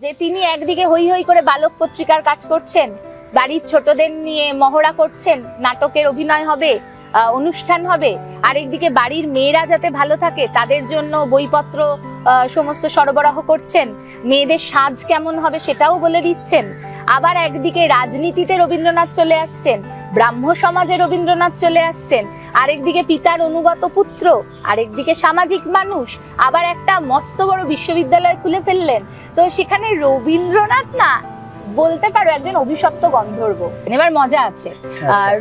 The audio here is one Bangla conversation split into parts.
যে তিনি একদিকে হই হই করে বালক পত্রিকার কাজ করছেন, বাড়ির ছোটদের নিয়ে মহড়া করছেন, নাটকের অভিনয় হবে, অনুষ্ঠান হবে, আর একদিকে বাড়ির মেয়েরা যাতে ভালো থাকে তাদের জন্য বইপত্র সমস্ত সরবরাহ করছেন, মেয়েদের সাজ কেমন হবে সেটাও বলে দিচ্ছেন। আবার একদিকে রাজনীতিতে রবীন্দ্রনাথ চলে আসছেন, ব্রাহ্ম সমাজে রবীন্দ্রনাথ চলে আসছেন, আরেকদিকে পিতার অনুগত পুত্র, আরেকদিকে সামাজিক মানুষ, আবার একটা মস্ত বড় বিশ্ববিদ্যালয় খুলে ফেললেন। তো সেখানে রবীন্দ্রনাথ না বলতে পারো একজন অভিশপ্ত গন্ধর্ব। এবার মজা আছে,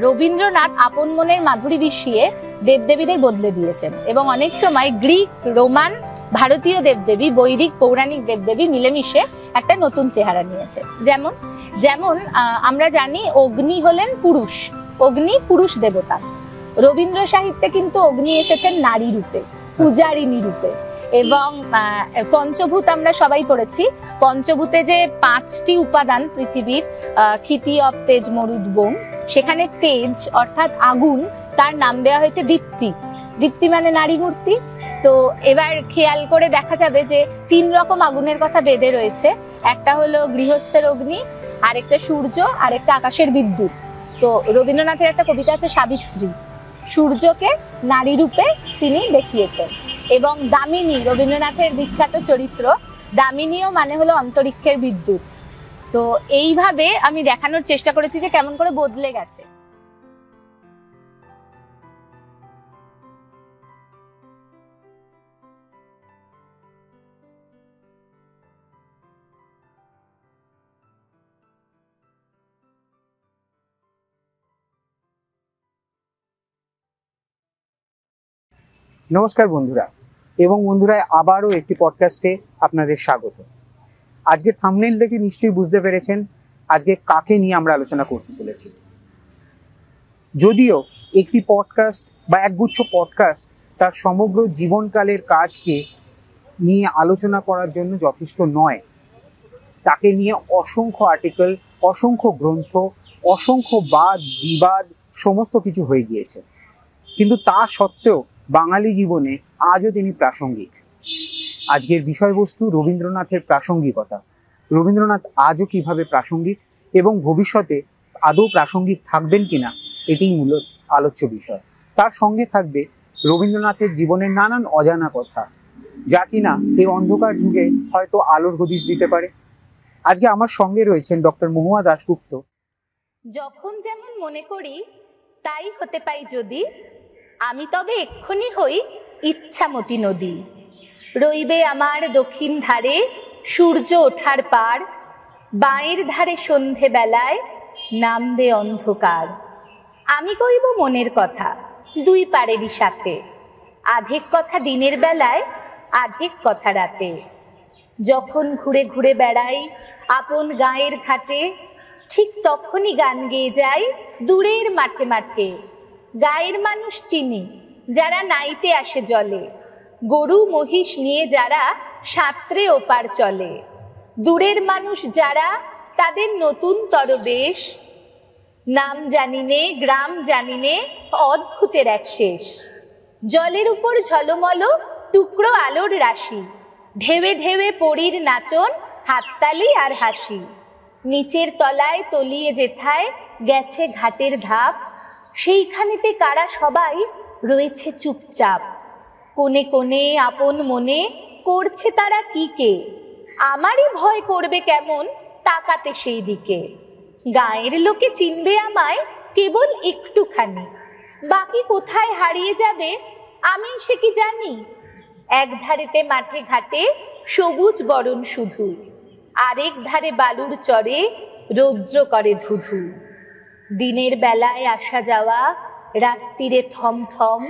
রবীন্দ্রনাথ আপন মনের মাধুরী বিষিয়ে দেবদেবীদের বদলে দিয়েছেন এবং অনেক সময় গ্রিক, রোমান, ভারতীয় দেবদেবী, বৈদিক, পৌরাণিক দেবদেবী মিলেমিশে একটা নতুন চেহারা নিয়েছে। যেমন যেমন আমরা জানি অগ্নি হলেন পুরুষ, অগ্নি পুরুষ দেবতা। রবীন্দ্র সাহিত্যে কিন্তু অগ্নি এসেছেন নারী রূপে, পূজারিণী রূপে। এবং পঞ্চভূত আমরা সবাই পড়েছি, পঞ্চভূতে যে 5টি উপাদান পৃথিবীর, ক্ষিতি, অপ, তেজ, মরুদ, বোম, সেখানে তেজ অর্থাৎ আগুন, তার নাম দেওয়া হয়েছে দীপ্তি। দীপ্তি মানে নারী মূর্তি। তো এবার খেয়াল করে দেখা যাবে যে 3 রকম আগুনের কথা বেদে রয়েছে। একটা হলো গৃহস্থের অগ্নি, আরেকটা সূর্য, আরেকটা আকাশের বিদ্যুৎ। তো রবীন্দ্রনাথের একটা কবিতা আছে সাবিত্রী, সূর্যকে নারী রূপে তিনি দেখিয়েছেন। এবং দামিনী, রবীন্দ্রনাথের বিখ্যাত চরিত্র, দামিনীও মানে হলো অন্তরিক্ষের বিদ্যুৎ। তো এইভাবে আমি দেখানোর চেষ্টা করেছি যে কেমন করে বদলে গেছে। নমস্কার বন্ধুরা, এবং বন্ধুরা আবারও একটি পডকাস্টে আপনাদের স্বাগত। আজকে থাম্বনেল দেখে নিশ্চয়ই বুঝতে পেরেছেন আজকে কাকে নিয়ে আমরা আলোচনা করতে চলেছি। যদিও একটি পডকাস্ট বা একগুচ্ছ পডকাস্ট তার সমগ্র জীবনকালের কাজকে নিয়ে আলোচনা করার জন্য যথেষ্ট নয়, তাকে নিয়ে অসংখ্য আর্টিকেল, অসংখ্য গ্রন্থ, অসংখ্য বাদ বিবাদ সমস্ত কিছু হয়ে গিয়েছে, কিন্তু তা সত্ত্বেও বাঙালি জীবনে আজও তিনি প্রাসঙ্গিক। আজকের বিষয়বস্তু রবীন্দ্রনাথের প্রাসঙ্গিকতা। রবীন্দ্রনাথ আজও কিভাবে প্রাসঙ্গিক এবং ভবিষ্যতে আদৌ প্রাসঙ্গিক থাকবেন কিনা, এটিই মূলত আলোচ্য বিষয়। তার সঙ্গে থাকবে রবীন্দ্রনাথের জীবনের নানান অজানা কথা, যা কিনা এই অন্ধকার যুগে হয়তো আলোর হদিশ দিতে পারে। আজকে আমার সঙ্গে রয়েছেন ডক্টর মহুয়া দাশগুপ্ত। যখন যেমন মনে করি তাই হতে পাই যদি, আমি তবে এক্ষুনি হই ইচ্ছামতি নদী। রইবে আমার দক্ষিণ ধারে সূর্য ওঠার পার, বাঁয়ের ধারে সন্ধে বেলায় নামবে অন্ধকার। আমি কইব মনের কথা 2 পারেরই সাথে, আধেক কথা দিনের বেলায়, আধেক কথা রাতে। যখন ঘুরে ঘুরে বেড়াই আপন গাঁয়ের ঘাটে, ঠিক তখনই গান গেয়ে যাই দূরের মাঠে মাঠে। গায়ের মানুষ চিনি যারা নাইতে আসে জলে, গরু মহিষ নিয়ে যারা সাঁতরে ওপার চলে। দূরের মানুষ যারা তাদের নতুন তরবেশ, নাম জানিনে গ্রাম জানিনে অদ্ভুতের এক শেষ। জলের উপর ঝলমল টুকরো আলোর রাশি, ঢেউে ঢেউে পরীর নাচন, হাততালি আর হাসি। নিচের তলায় তলিয়ে যেথায় গেছে ঘাটের ধাপ, সেইখানেতে কারা সবাই রয়েছে চুপচাপ। কোণে কোণে আপন মনে করছে তারা কি কে, আমারই ভয় করবে কেমন তাকাতে সেই দিকে। গাঁয়ের লোকে চিনবে আমায় কেবল একটুখানি, বাকি কোথায় হারিয়ে যাবে আমি সে কি জানি। এক ধারেতে মাঠে ঘাটে সবুজ বরণ শুধু, আরেক ধারে বালুর চরে রৌদ্র করে ধুধু। দিনের বেলায় আসা যাওয়া, রাত্রিরে থমথম,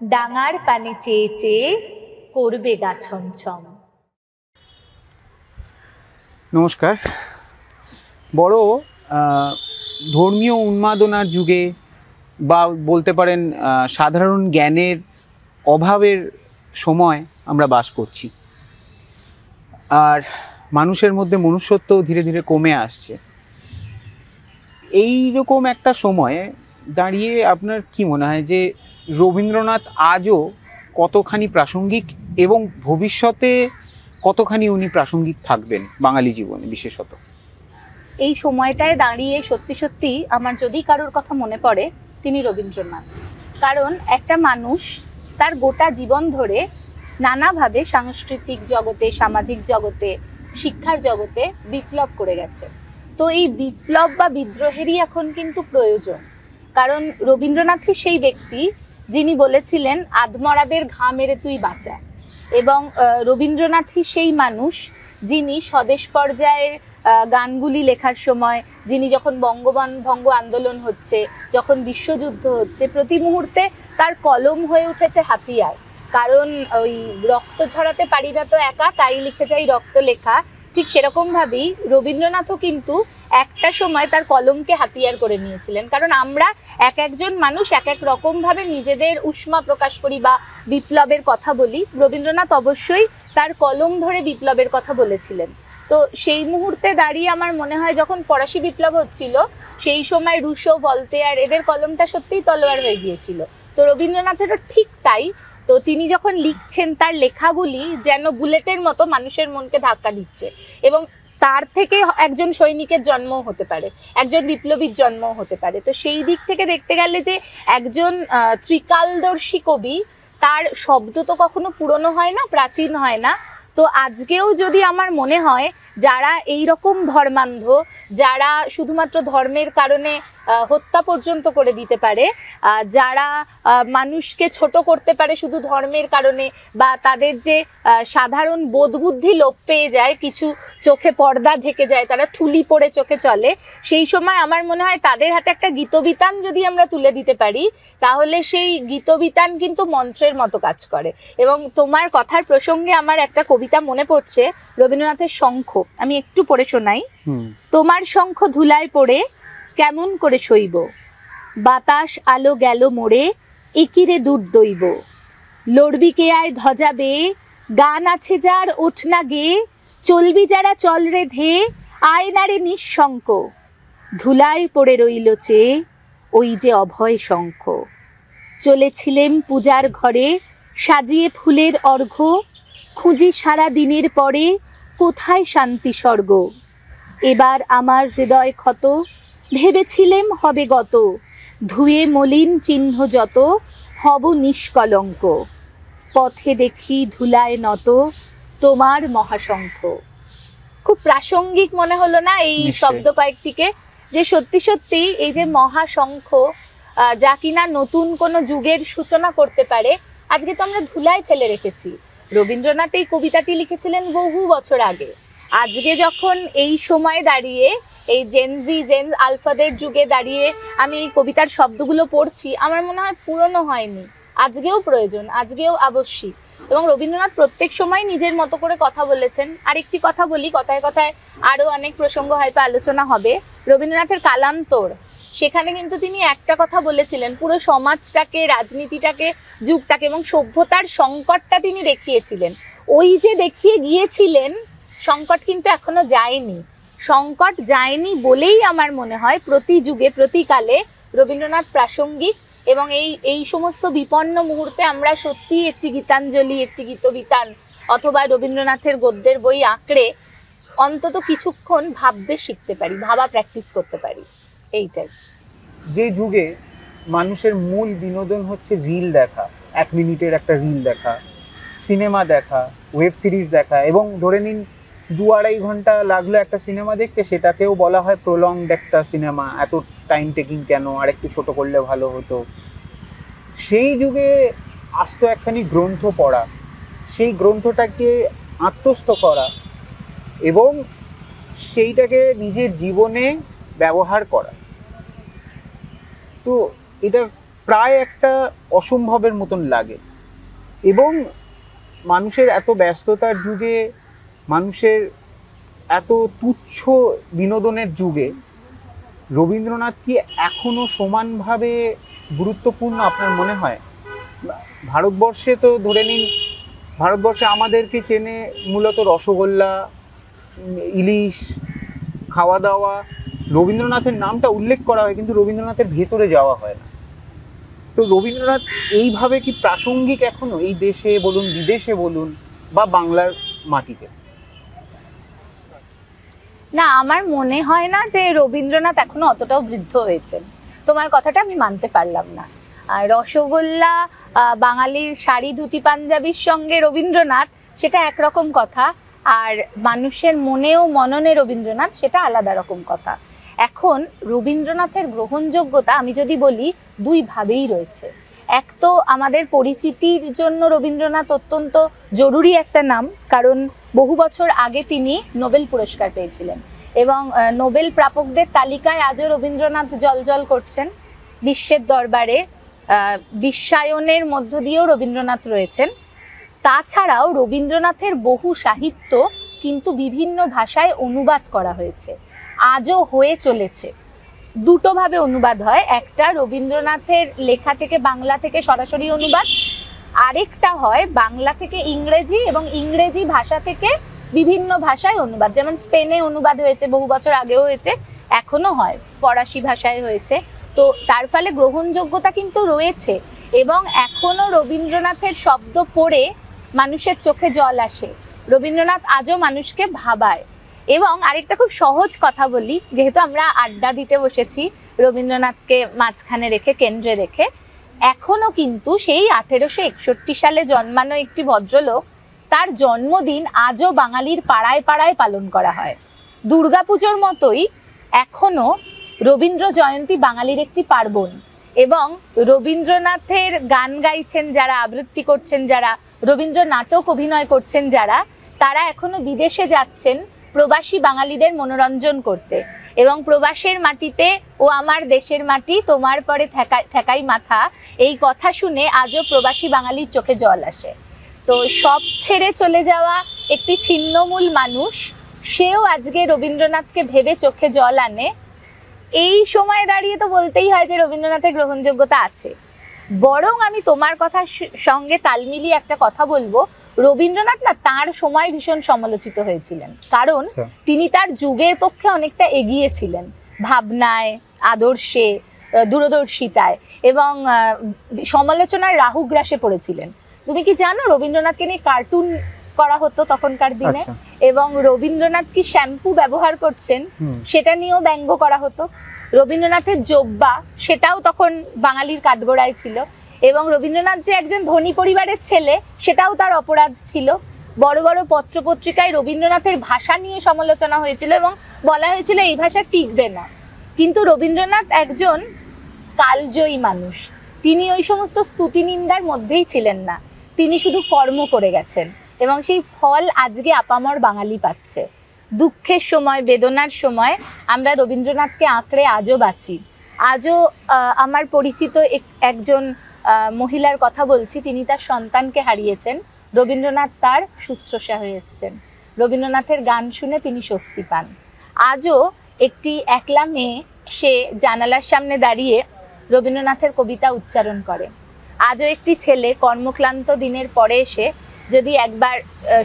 ডাঙার পানে চেয়ে চেয়ে করবে গা ছমছম। নমস্কার। বড় ধর্মীয় উন্মাদনার যুগে, বা বলতে পারেন সাধারণ জ্ঞানের অভাবের সময় আমরা বাস করছি, আর মানুষের মধ্যে মনুষ্যত্বও ধীরে ধীরে কমে আসছে। এই রকম একটা সময়ে দাঁড়িয়ে আপনার কি মনে হয় যে রবীন্দ্রনাথ আজও কতখানি প্রাসঙ্গিক এবং ভবিষ্যতে কতখানি উনি প্রাসঙ্গিক থাকবেন বাঙালি জীবনে বিশেষত? এই সময়টায় দাঁড়িয়ে সত্যি সত্যি আমার যদি কারোর কথা মনে পড়ে, তিনি রবীন্দ্রনাথ। কারণ একটা মানুষ তার গোটা জীবন ধরে নানাভাবে সাংস্কৃতিক জগতে, সামাজিক জগতে, শিক্ষার জগতে বিপ্লব করে গেছে। তো এই বিপ্লব বা বিদ্রোহেরই এখন কিন্তু প্রয়োজন। কারণ রবীন্দ্রনাথই সেই ব্যক্তি যিনি বলেছিলেন আধমরাদের ঘা মেরে তুই বাঁচা। এবং রবীন্দ্রনাথই সেই মানুষ যিনি স্বদেশ পর্যায়ের গানগুলি লেখার সময়, যিনি যখন বঙ্গভঙ্গ আন্দোলন হচ্ছে, যখন বিশ্বযুদ্ধ হচ্ছে, প্রতি মুহূর্তে তার কলম হয়ে উঠেছে হাতিয়ার। কারণ ওই রক্ত ঝরাতে পারি না তো একা, তাই লিখে যাই রক্ত লেখা, ঠিক সেরকমভাবেই রবীন্দ্রনাথও কিন্তু একটা সময় তার কলমকে হাতিয়ার করে নিয়েছিলেন। কারণ আমরা এক একজন মানুষ এক এক রকমভাবে নিজেদের উষ্মা প্রকাশ করি বা বিপ্লবের কথা বলি। রবীন্দ্রনাথ অবশ্যই তার কলম ধরে বিপ্লবের কথা বলেছিলেন। তো সেই মুহূর্তে দাঁড়িয়ে আমার মনে হয় যখন ফরাসি বিপ্লব হচ্ছিল, সেই সময় রুশো, ভলতেয়ার এদের কলমটা সত্যিই তলোয়ার হয়ে গিয়েছিল। তো রবীন্দ্রনাথেরও ঠিক তাই। তো তিনি যখন লিখছেন তার লেখাগুলি যেন বুলেটের মতো মানুষের মনকে ধাক্কা দিচ্ছে। এবং তার থেকে একজন সৈনিকের জন্মও হতে পারে, একজন বিপ্লবীর জন্মও হতে পারে। তো সেই দিক থেকে দেখতে গেলে যে একজন ত্রিকালদর্শী কবি, তার শব্দ তো কখনো পুরনো হয় না, প্রাচীন হয় না। তো আজকেও যদি আমার মনে হয় যারা এই রকম ধর্মান্ধ, যারা শুধুমাত্র ধর্মের কারণে হত্যা পর্যন্ত করে দিতে পারে, যারা মানুষকে ছোট করতে পারে শুধু ধর্মের কারণে, বা তাদের যে সাধারণ বোধবুদ্ধি লোপ পেয়ে যায়, কিছু চোখে পর্দা ঢেকে যায়, তারা ঠুলি পরে চোখে চলে, সেই সময় আমার মনে হয় তাদের হাতে একটা গীতবিতান যদি আমরা তুলে দিতে পারি, তাহলে সেই গীতবিতান কিন্তু মন্ত্রের মতো কাজ করে। এবং তোমার কথার প্রসঙ্গে আমার একটা কবিতা মনে পড়ছে, রবীন্দ্রনাথের শঙ্খ, আমি একটু পড়ে শোনাই। তোমার শঙ্খ ধুলায় পড়ে কেমন করে সইব, বাতাস আলো গেল মোড়ে একিরে দূর দইব, লড়বি কে আয় ধ্বজা বেয়ে, গান আছে যার ওঠ না গেয়ে, চলবি যারা চল রে ধেয়ে, আয় না রে নিঃশঙ্ক, ধুলায় পড়ে রইল চেয়ে ওই যে অভয় শঙ্খ, চলেছিলেম পূজার ঘরে সাজিয়ে ফুলের অর্ঘ্য, খুঁজি সারা দিনের পরে কোথায় শান্তি স্বর্গ, এবার আমার হৃদয় ক্ষত ভেবেছিলেম হবে গত, ধুয়ে মলিন চিহ্ন যত হব নিষ্কলঙ্ক, পথে দেখি ধুলায় নত তোমার মহাশঙ্খ। খুব প্রাসঙ্গিক মনে হলো না এই শব্দ কয়েকটিকে? যে সত্যি সত্যি এই যে মহাশঙ্খ, যা কিনা নতুন কোনো যুগের সূচনা করতে পারে, আজকে তো আমরা ধুলায় ফেলে রেখেছি। রবীন্দ্রনাথ এই কবিতাটি লিখেছিলেন বহু বছর আগে। আজকে যখন এই সময় দাঁড়িয়ে, এই জেন আলফাদের যুগে দাঁড়িয়ে আমি এই কবিতার শব্দগুলো পড়ছি, আমার মনে হয় পুরনো হয়নি, আজকেও প্রয়োজন, আজকেও আবশ্যিক। এবং রবীন্দ্রনাথ প্রত্যেক সময় নিজের মতো করে কথা বলেছেন। আরেকটি কথা বলি, কথায় কথায় আরো অনেক প্রসঙ্গ হয়তো আলোচনা হবে। রবীন্দ্রনাথের কালান্তর, সেখানে কিন্তু তিনি একটা কথা বলেছিলেন, পুরো সমাজটাকে, রাজনীতিটাকে, যুগটাকে এবং সভ্যতার সংকটটা তিনি দেখিয়েছিলেন। ওই যে দেখিয়ে গিয়েছিলেন, সংকট কিন্তু এখনো যায়নি। সংকট যায়নি বলেই আমার মনে হয় প্রতি যুগে, প্রতি কালে রবীন্দ্রনাথ প্রাসঙ্গিক। এবং এই সমস্ত বিপন্ন মুহূর্তে আমরা সত্যি একটি গীতাঞ্জলি, একটি গীতবিতান অথবা রবীন্দ্রনাথের গদ্যের বই আঁকড়ে অন্তত কিছুক্ষণ ভাবতে শিখতে পারি, ভাবা প্র্যাকটিস করতে পারি। এইটাই। যে যুগে মানুষের মূল বিনোদন হচ্ছে রিল দেখা, 1 মিনিটের একটা রিল দেখা, সিনেমা দেখা, ওয়েব সিরিজ দেখা, এবং ধরে নিন 2-2.5 ঘন্টা লাগলো একটা সিনেমা দেখতে, সেটাকেও বলা হয় প্রলংড একটা সিনেমা, এত টাইম টেকিং কেন, আর একটু ছোটো করলে ভালো হতো। সেই যুগে আস্ত একখানি গ্রন্থ পড়া, সেই গ্রন্থটাকে আত্মস্থ করা এবং সেইটাকে নিজের জীবনে ব্যবহার করা, তো এটা প্রায় একটা অসম্ভবের মতন লাগে। এবং মানুষের এত ব্যস্ততার যুগে, মানুষের এত তুচ্ছ বিনোদনের যুগে রবীন্দ্রনাথ কি এখনো সমানভাবে গুরুত্বপূর্ণ আপনার মনে হয়? ভারতবর্ষে তো ধরে নিন, ভারতবর্ষে আমাদেরকে চেনে মূলত রসগোল্লা, ইলিশ, খাওয়া দাওয়া, রবীন্দ্রনাথের নামটা উল্লেখ করা হয় কিন্তু রবীন্দ্রনাথের ভেতরে যাওয়া হয় না। তো রবীন্দ্রনাথ এইভাবে কি প্রাসঙ্গিক এখনো এই দেশে বলুন, বিদেশে বলুন, বা বাংলার মাটিতে? না, আমার মনে হয় না যে রবীন্দ্রনাথ এখনো অতটাও বৃদ্ধ হয়েছেন। তোমার কথাটা আমি মানতে পারলাম না। আর রসগোল্লা বাঙালির শাড়ি ধুতি পাঞ্জাবির সঙ্গে রবীন্দ্রনাথ, সেটা একরকম কথা। আর মানুষের মনেও মননে রবীন্দ্রনাথ, সেটা আলাদা রকম কথা। এখন রবীন্দ্রনাথের গ্রহণযোগ্যতা আমি যদি বলি দুই ভাবেই রয়েছে। এক তো আমাদের পরিচিতির জন্য রবীন্দ্রনাথ অত্যন্ত জরুরি একটা নাম, কারণ বহু বছর আগে তিনি নোবেল পুরস্কার পেয়েছিলেন এবং নোবেল প্রাপকদের তালিকায় আজও রবীন্দ্রনাথ জ্বলজ্বল করছেন। বিশ্বের দরবারে বিশ্বায়নের মধ্য দিয়েও রবীন্দ্রনাথ রয়েছেন। তাছাড়াও রবীন্দ্রনাথের বহু সাহিত্য কিন্তু বিভিন্ন ভাষায় অনুবাদ করা হয়েছে, আজও হয়ে চলেছে। দুটো ভাবে অনুবাদ হয়, একটা রবীন্দ্রনাথের লেখা থেকে বাংলা থেকে সরাসরি অনুবাদ, আরেকটা হয় বাংলা থেকে ইংরেজি এবং ইংরেজি ভাষা থেকে বিভিন্ন ভাষায় অনুবাদ। যেমন স্পেনে অনুবাদ হয়েছে, বহু বছর আগেও হয়েছে, এখনো হয়, ফরাসি ভাষায় হয়েছে। তো তার ফলে গ্রহণযোগ্যতা কিন্তু রয়েছে এবং এখনো রবীন্দ্রনাথের শব্দ পড়ে মানুষের চোখে জল আসে। রবীন্দ্রনাথ আজও মানুষকে ভাবায়। এবং আরেকটা খুব সহজ কথা বলি, যেহেতু আমরা আড্ডা দিতে বসেছি রবীন্দ্রনাথকে মাঝখানে রেখে, কেন্দ্রে রেখে, এখনো কিন্তু সেই 1861 সালে জন্মানো একটি ভদ্রলোক, তার জন্মদিন আজও বাঙালির পাড়ায় পাড়ায় পালন করা হয়। দুর্গাপুজোর মতোই এখনো রবীন্দ্র জয়ন্তী বাঙালির একটি পার্বণ। এবং রবীন্দ্রনাথের গান গাইছেন যারা, আবৃত্তি করছেন যারা, রবীন্দ্র নাটক অভিনয় করছেন যারা, তারা এখনো বিদেশে যাচ্ছেন প্রবাসী বাঙালিদের মনোরঞ্জন করতে। এবং প্রবাসের মাটিতে ও আমার দেশের মাটি, তোমার পরে ঠেকাই মাথা, এই কথা শুনে আজও প্রবাসী বাঙালির চোখে জল আসে। তো সব ছেড়ে চলে যাওয়া একটি ছিন্নমূল মানুষ, সেও আজকে রবীন্দ্রনাথকে ভেবে চোখে জল আনে। এই সময় দাঁড়িয়ে তো বলতেই হয় যে রবীন্দ্রনাথের গ্রহণযোগ্যতা আছে। বরং আমি তোমার কথার সঙ্গে তাল মিলিয়ে একটা কথা বলবো, রবীন্দ্রনাথ না তার সময় ভীষণ সমালোচিত হয়েছিলেন, কারণ তিনি তার যুগের পক্ষে অনেকটা এগিয়ে ছিলেন ভাবনায়, আদর্শে, দূরদর্শিতায়, এবং সমালোচনার রাহুগ্রাসে পড়েছিলেন। তুমি কি জানো রবীন্দ্রনাথকে নিয়ে কার্টুন করা হতো তখনকার দিনে, এবং রবীন্দ্রনাথ কি শ্যাম্পু ব্যবহার করছেন সেটা নিয়েও ব্যঙ্গ করা হতো। রবীন্দ্রনাথের জোব্বা, সেটাও তখন বাঙালির কাঠগড়ায় ছিল। এবং রবীন্দ্রনাথ যে একজন ধনী পরিবারের ছেলে, সেটাও তার অপরাধ ছিল। বড় বড় পত্রপত্রিকায় রবীন্দ্রনাথের ভাষা নিয়ে সমালোচনা হয়েছিল এবং বলা হয়েছিল এই ভাষা টিকবে না। কিন্তু রবীন্দ্রনাথ একজন কালজয়ী মানুষ, তিনি ওই সমস্ত স্তুতি নিন্দার মধ্যেই ছিলেন না, তিনি শুধু কর্ম করে গেছেন এবং সেই ফল আজকে আপামর বাঙালি পাচ্ছে। দুঃখের সময়, বেদনার সময় আমরা রবীন্দ্রনাথকে আঁকড়ে আজও বাঁচি। আজও আমার পরিচিত একজন মহিলার কথা বলছি, তিনি তার সন্তানকে হারিয়েছেন, রবীন্দ্রনাথ তার শুশ্রূষা হয়ে এসেছেন। রবীন্দ্রনাথের গান শুনে তিনি স্বস্তি পান। আজও একটি একলা মেয়ে, সে জানালার সামনে দাঁড়িয়ে রবীন্দ্রনাথের কবিতা উচ্চারণ করে। আজও একটি ছেলে কর্মক্লান্ত দিনের পরে এসে যদি একবার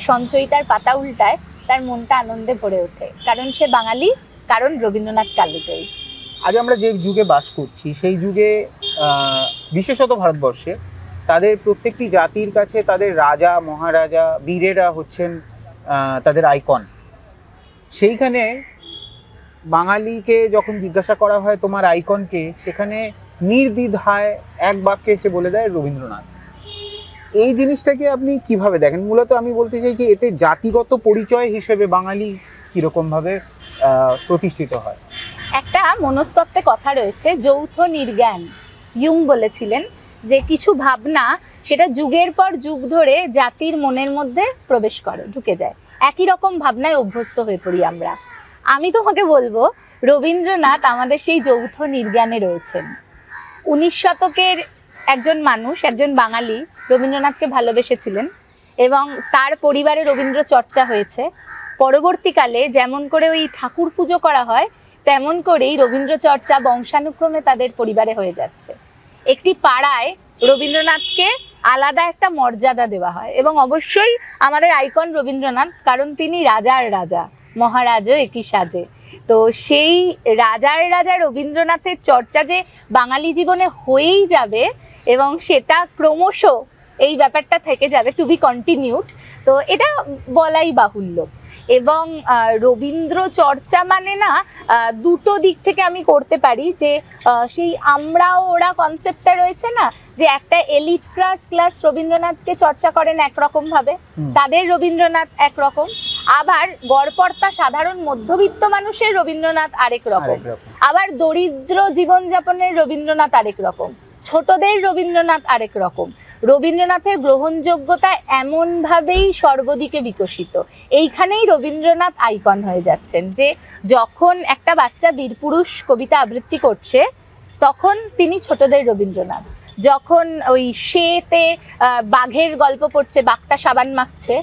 সঞ্চয়িতার পাতা উল্টায়, তার মনটা আনন্দে ভরে ওঠে, কারণ সে বাঙালি, কারণ রবীন্দ্রনাথ কালজয়ী। আজ আমরা যে যুগে বাস করছি, সেই যুগে বিশেষত ভারতবর্ষে তাদের প্রত্যেকটি জাতির কাছে তাদের রাজা, মহারাজা, বীরেরা হচ্ছেন তাদের আইকন। সেইখানে বাঙালিকে যখন জিজ্ঞাসা করা হয় তোমার আইকনকে, সেখানে নির্দ্বিধায় এক বাক্যে এসে বলে দেয় রবীন্দ্রনাথ। এই জিনিসটাকে আপনি কিভাবে দেখেন? মূলত আমি বলতে চাইছি, এতে জাতিগত পরিচয় হিসেবে বাঙালি কিরকম ভাবে প্রতিষ্ঠিত হয়? একটা মনস্তত্ত্বে কথা রয়েছে, যৌথ নির্জ্ঞান। ইয়ুং বলেছিলেন যে কিছু ভাবনা সেটা যুগের পর যুগ ধরে জাতির মনের মধ্যে প্রবেশ করে, ঢুকে যায়। একই রকম ভাবনায় অভ্যস্ত হয়ে পড়ি আমরা। আমি তোমাকে বলবো, রবীন্দ্রনাথ আমাদের সেই যৌথ নির্জ্ঞানে রয়েছেন। 19 শতকের একজন মানুষ, একজন বাঙালি রবীন্দ্রনাথকে ভালোবেসেছিলেন এবং তার পরিবারে রবীন্দ্র চর্চা হয়েছে। পরবর্তীকালে যেমন করে ওই ঠাকুর পুজো করা হয়, তেমন করেই রবীন্দ্র চর্চা বংশানুক্রমে তাদের পরিবারে হয়ে যাচ্ছে। একটি পাড়ায় রবীন্দ্রনাথকে আলাদা একটা মর্যাদা দেওয়া হয় এবং অবশ্যই আমাদের আইকন রবীন্দ্রনাথ, কারণ তিনি রাজার রাজা, মহারাজও একই সাজে। তো সেই রাজার রাজা রবীন্দ্রনাথের চর্চা যে বাঙালি জীবনে হয়েই যাবে এবং সেটা ক্রমশ এই ব্যাপারটা থেকে যাবে, টু বি কন্টিনিউড, তো এটা বলাই বাহুল্য। এবং রবীন্দ্র চর্চা মানে না দুটো দিক থেকে আমি করতে পারি, যে সেই আমরা ওরা কনসেপ্টটা রয়েছে না, যে একটা এলিট ক্লাস রবীন্দ্রনাথকে চর্চা করেন একরকম ভাবে, তাদের রবীন্দ্রনাথ একরকম, আবার গড়পড়তা সাধারণ মধ্যবিত্ত মানুষের রবীন্দ্রনাথ আরেক রকম, আবার দরিদ্র জীবনযাপনের রবীন্দ্রনাথ আরেক রকম, ছোটদের রবীন্দ্রনাথ আরেক রকম। রবীন্দ্রনাথের গ্রহণযোগ্যতা এমনভাবেই সর্বদিকে বিকশিত। এইখানেই রবীন্দ্রনাথ আইকন হয়ে যাচ্ছেন, যে যখন একটা বাচ্চা বীরপুরুষ কবিতা আবৃত্তি করছে তখন তিনি ছোটদের রবীন্দ্রনাথ, যখন ওই সেতে বাঘের গল্প পড়ছে, বাঘটা সাবান মাখছে,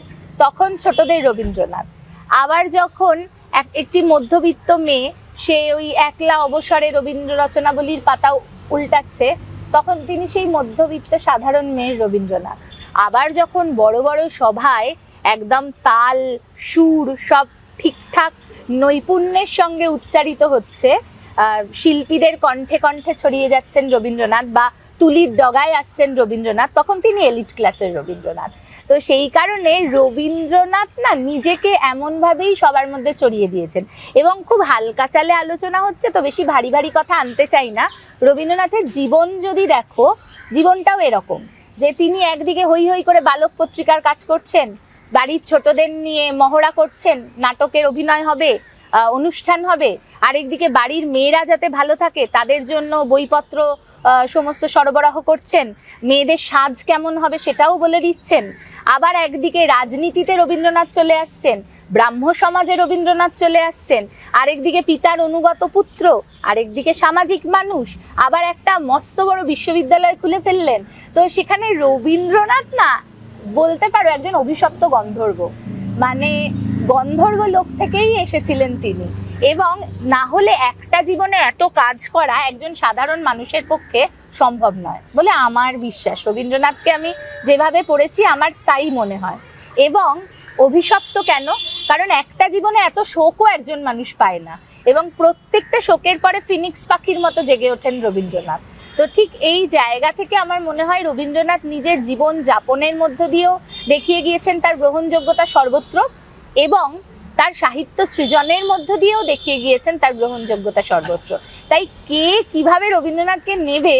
তখন ছোটদের রবীন্দ্রনাথ। আবার যখন একটি মধ্যবিত্ত মেয়ে সে ওই একলা অবসরে রবীন্দ্র রচনাবলীর পাতা উল্টাচ্ছে, তখন তিনি সেই মধ্যবিত্ত সাধারণ মেয়ের রবীন্দ্রনাথ। আবার যখন বড় বড় সভায় একদম তাল সুর সব ঠিকঠাক নৈপুণ্যের সঙ্গে উচ্চারিত হচ্ছে, শিল্পীদের কণ্ঠে কণ্ঠে ছড়িয়ে যাচ্ছেন রবীন্দ্রনাথ, বা তুলির ডগায় আসছেন রবীন্দ্রনাথ, তখন তিনি এলিট ক্লাসের রবীন্দ্রনাথ। তো সেই কারণে রবীন্দ্রনাথ না নিজেকে এমনভাবেই সবার মধ্যে ছড়িয়ে দিয়েছেন। এবং খুব হালকা চালে আলোচনা হচ্ছে, তো বেশি ভারী ভারী কথা আনতে চাই না। রবীন্দ্রনাথের জীবন যদি দেখো, জীবনটাও এরকম, যে তিনি একদিকে হই হই করে বালক পত্রিকার কাজ করছেন, বাড়ির ছোটদের নিয়ে মহড়া করছেন, নাটকের অভিনয় হবে, অনুষ্ঠান হবে, আরেকদিকে বাড়ির মেয়েরা যাতে ভালো থাকে তাদের জন্য বইপত্র সমস্ত সরবরাহ করছেন, মেয়েদের সাজ কেমন হবে সেটাও বলে দিচ্ছেন। আবার একদিকে রাজনীতিতে রবীন্দ্রনাথ চলে আসছেন, ব্রাহ্ম সমাজে রবীন্দ্রনাথ চলে আসছেন, আরেকদিকে পিতার অনুগত পুত্র, আরেকদিকে সামাজিক মানুষ, আবার একটা মস্ত বড় বিশ্ববিদ্যালয় খুলে ফেললেন। তো সেখানে রবীন্দ্রনাথ না বলতে পারো একজন অভিশপ্ত গন্ধর্ব, মানে গন্ধর্ব লোক থেকেই এসেছিলেন তিনি। এবং না হলে একটা জীবনে এত কাজ করা একজন সাধারণ মানুষের পক্ষে সম্ভব নয় বলে আমার বিশ্বাস। রবীন্দ্রনাথকে আমি যেভাবে পড়েছি আমার তাই মনে হয়। এবং অভিশপ্ত কেন? কারণ একটা জীবনে এত শোকও একজন মানুষ পায় না, এবং প্রত্যেকটা শোকের পরে ফিনিক্স পাখির মতো জেগে ওঠেন রবীন্দ্রনাথ। তো ঠিক এই জায়গা থেকে আমার মনে হয় রবীন্দ্রনাথ নিজের জীবন যাপনের মধ্য দিয়েও দেখিয়ে গিয়েছেন তার গ্রহণযোগ্যতা সর্বত্র, এবং তার সাহিত্য সৃজনের মধ্য দিয়েও দেখিয়ে গিয়েছেন তার গ্রহণযোগ্যতা সর্বত্র। তাই কে কিভাবে রবীন্দ্রনাথকে নেবে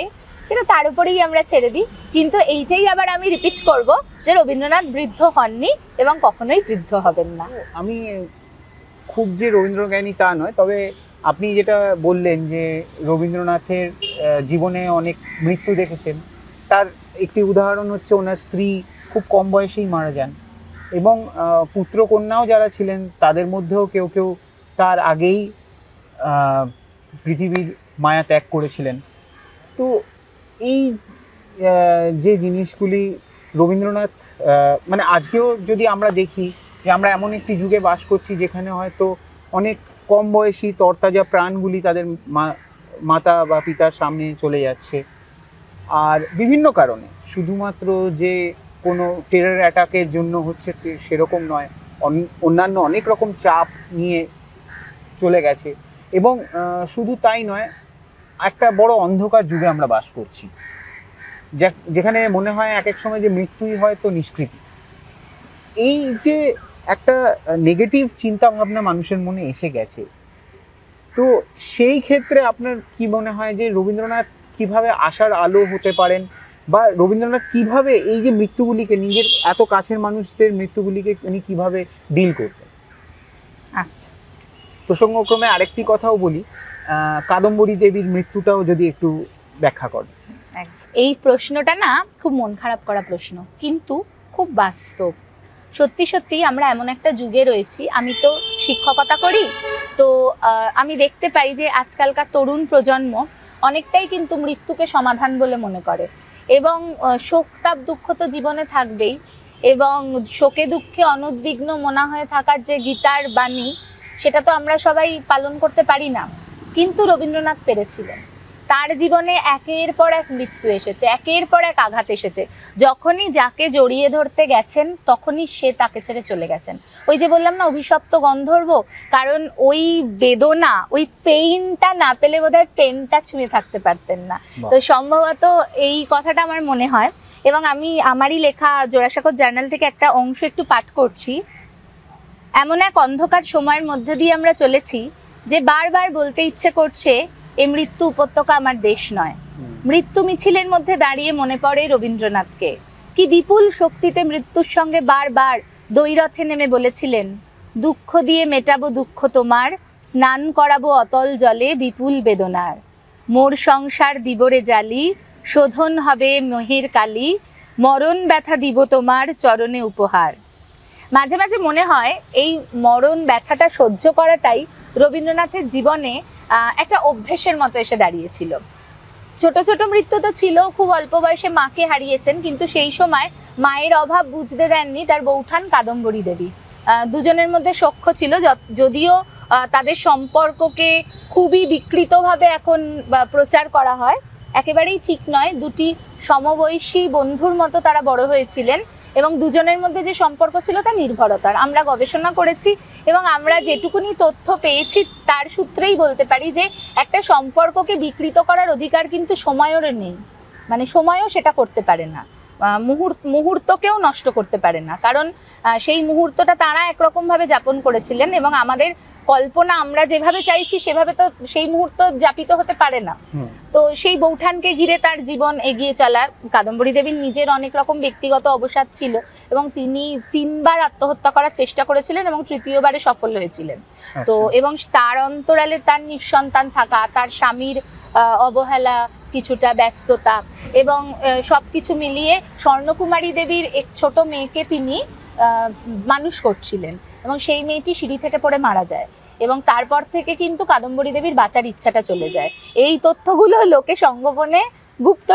সেটা তার উপরেই আমরা ছেড়ে দিই। কিন্তু এইটাই আবার আমি রিপিট করব যে রবীন্দ্রনাথ বৃদ্ধ হননি এবং কখনোই বৃদ্ধ হবেন না। আমি খুব যে রবীন্দ্রজ্ঞানী তা নয়, তবে আপনি যেটা বললেন যে রবীন্দ্রনাথের জীবনে অনেক মৃত্যু দেখেছেন, তার একটি উদাহরণ হচ্ছে ওনার স্ত্রী খুব কম বয়সেই মারা যান, এবং পুত্রকন্যাও যারা ছিলেন তাদের মধ্যেও কেউ কেউ তার আগেই পৃথিবীর মায়া ত্যাগ করেছিলেন। তো এই যে জিনিসগুলি রবীন্দ্রনাথ মানে আজকেও যদি আমরা দেখি যে আমরা এমন একটি যুগে বাস করছি যেখানে হয়তো অনেক কম বয়সী তরতাজা প্রাণগুলি তাদের মাতা বা পিতার সামনে চলে যাচ্ছে, আর বিভিন্ন কারণে, শুধুমাত্র যে কোনো টেরর অ্যাটাকের জন্য হচ্ছে সেরকম নয়, অন্যান্য অনেক রকম চাপ নিয়ে চলে গেছে। এবং শুধু তাই নয়, একটা বড় অন্ধকার যুগে আমরা বাস করছি, যেখানে মনে হয় এক এক সময় যে মৃত্যুই হয়তো নিষ্কৃতি। এই যে একটা নেগেটিভ চিন্তা ভাবনা মানুষের মনে এসে গেছে, তো সেই ক্ষেত্রে আপনার কি মনে হয় যে রবীন্দ্রনাথ কিভাবে আশার আলো হতে পারেন, বা রবীন্দ্রনাথ কিভাবে এই যে মৃত্যুগুলিকে, নিজের এত কাছের মানুষদের মৃত্যুগুলিকে উনি কিভাবে ডিল করতেন? আচ্ছা, প্রসঙ্গক্রমে আরেকটি কথাও বলি, কাদম্বরী দেবীর মৃত্যুটাও যদি একটু ব্যাখ্যা করেন। এই প্রশ্নটা না খুব মন খারাপ করা প্রশ্ন, কিন্তু খুব বাস্তব। সত্যি সত্যি আমরা এমন একটা যুগে রয়েছি, আমি তো শিক্ষকতা করি, তো আমি দেখতে পাই যে আজকালকার তরুণ প্রজন্ম অনেকটাই কিন্তু মৃত্যুকে সমাধান বলে মনে করে, এবং শোক তাপ দুঃখ তো জীবনে থাকবেই, এবং শোকে দুঃখে অনুদ্বিগ্ন মনা হয়ে থাকার যে গীতার বাণী, সেটা তো আমরা সবাই পালন করতে পারি না, কিন্তু রবীন্দ্রনাথ পেরেছিলেন। তার জীবনে একের পর এক মৃত্যু এসেছে, একের পর এক আঘাত এসেছে। যখনই যাকে জড়িয়ে ধরতে গেছেন তখনই সে তাকে ছেড়ে চলে গেছেন। ওই যে বললাম না অভিশপ্ত গন্ধর্ব, কারণ ওই বেদনা, ওই পেইনটা না পেলে বোধহয় পেনটা ছুঁয়ে থাকতে পারতেন না। তো সম্ভবত এই কথাটা আমার মনে হয়। এবং আমি আমারই লেখা জোড়াসাঁকোর জার্নাল থেকে একটা অংশ একটু পাঠ করছি। এমন এক অন্ধকার সময়ের মধ্যে দিয়ে আমরা চলেছি যে বারবার বলতে ইচ্ছে করছে এ মৃত্যু উপত্যকা আমার দেশ নয়। মৃত্যু মিছিলের মধ্যে দাঁড়িয়ে মনে পড়ে রবীন্দ্রনাথকে, কি বিপুল শক্তিতে মৃত্যুর সঙ্গে বারবার দ্বৈরথে নেমে বলেছিলেন, দুঃখ দিয়ে মেটাবো দুঃখ তোমার, স্নান করাবো অতল জলে বিপুল বেদনার, মোর সংসার দিবরে জালি, শোধন হবে মহির কালী, মরণ ব্যথা দিব তোমার চরণে উপহার। মাঝে মাঝে মনে হয় এই মরণ ব্যথাটা সহ্য করাটাই রবীন্দ্রনাথের জীবনে একটা অভ্যেসের মতো এসে দাঁড়িয়েছিল। ছোট ছোট মৃত্যু তো ছিল, খুব অল্প বয়সে মাকে হারিয়েছেন, কিন্তু সেই সময় মায়ের অভাব বুঝতে দেননি তার বৌঠান কাদম্বরী দেবী। দুজনের মধ্যে সখ্য ছিল, যদিও তাদের সম্পর্ককে খুবই বিকৃতভাবে এখন প্রচার করা হয়, একেবারেই ঠিক নয়। দুটি সমবয়সী বন্ধুর মতো তারা বড় হয়েছিলেন এবং দুজনের মধ্যে যে সম্পর্ক ছিল তা নির্ভরতার। আমরা গবেষণা করেছি এবং আমরা যেটুকুনি তথ্য পেয়েছি তার সূত্রেই বলতে পারি যে একটা সম্পর্ককে বিকৃত করার অধিকার কিন্তু সময়ের নেই, মানে সময়ও সেটা করতে পারে না, মুহূর্তকেও নষ্ট করতে পারে না, কারণ সেই মুহূর্তটা তারা একরকম ভাবে যাপন করেছিলেন এবং আমাদের কল্পনা আমরা যেভাবে চাইছি সেভাবে তো সেই মুহূর্ত যাপিত হতে পারে না। তো সেই বৌঠানকে ঘিরে তার জীবন এগিয়ে চলা। কাদম্বরী দেবীর নিজের অনেক রকম ব্যক্তিগত অবসাদ ছিল এবং তিনি 3 বার আত্মহত্যা করার চেষ্টা করেছিলেন এবং 3য়বারে সফল হয়েছিলেন। তো এবং তার অন্তরালে তার নিঃসন্তান থাকা, তার স্বামীর অবহেলা, কিছুটা ব্যস্ততা এবং সবকিছু মিলিয়ে স্বর্ণকুমারী দেবীর এক ছোট মেয়েকে তিনি মানুষ করছিলেন এবং সেই মেয়েটি সিঁড়ি থেকে পড়ে মারা যায় এবং তারপর থেকে কিন্তু কাদম্বরী দেবীর বাঁচার ইচ্ছাটা চলে যায়। এই তথ্যগুলো লোকে সঙ্গোপনে গুপ্ত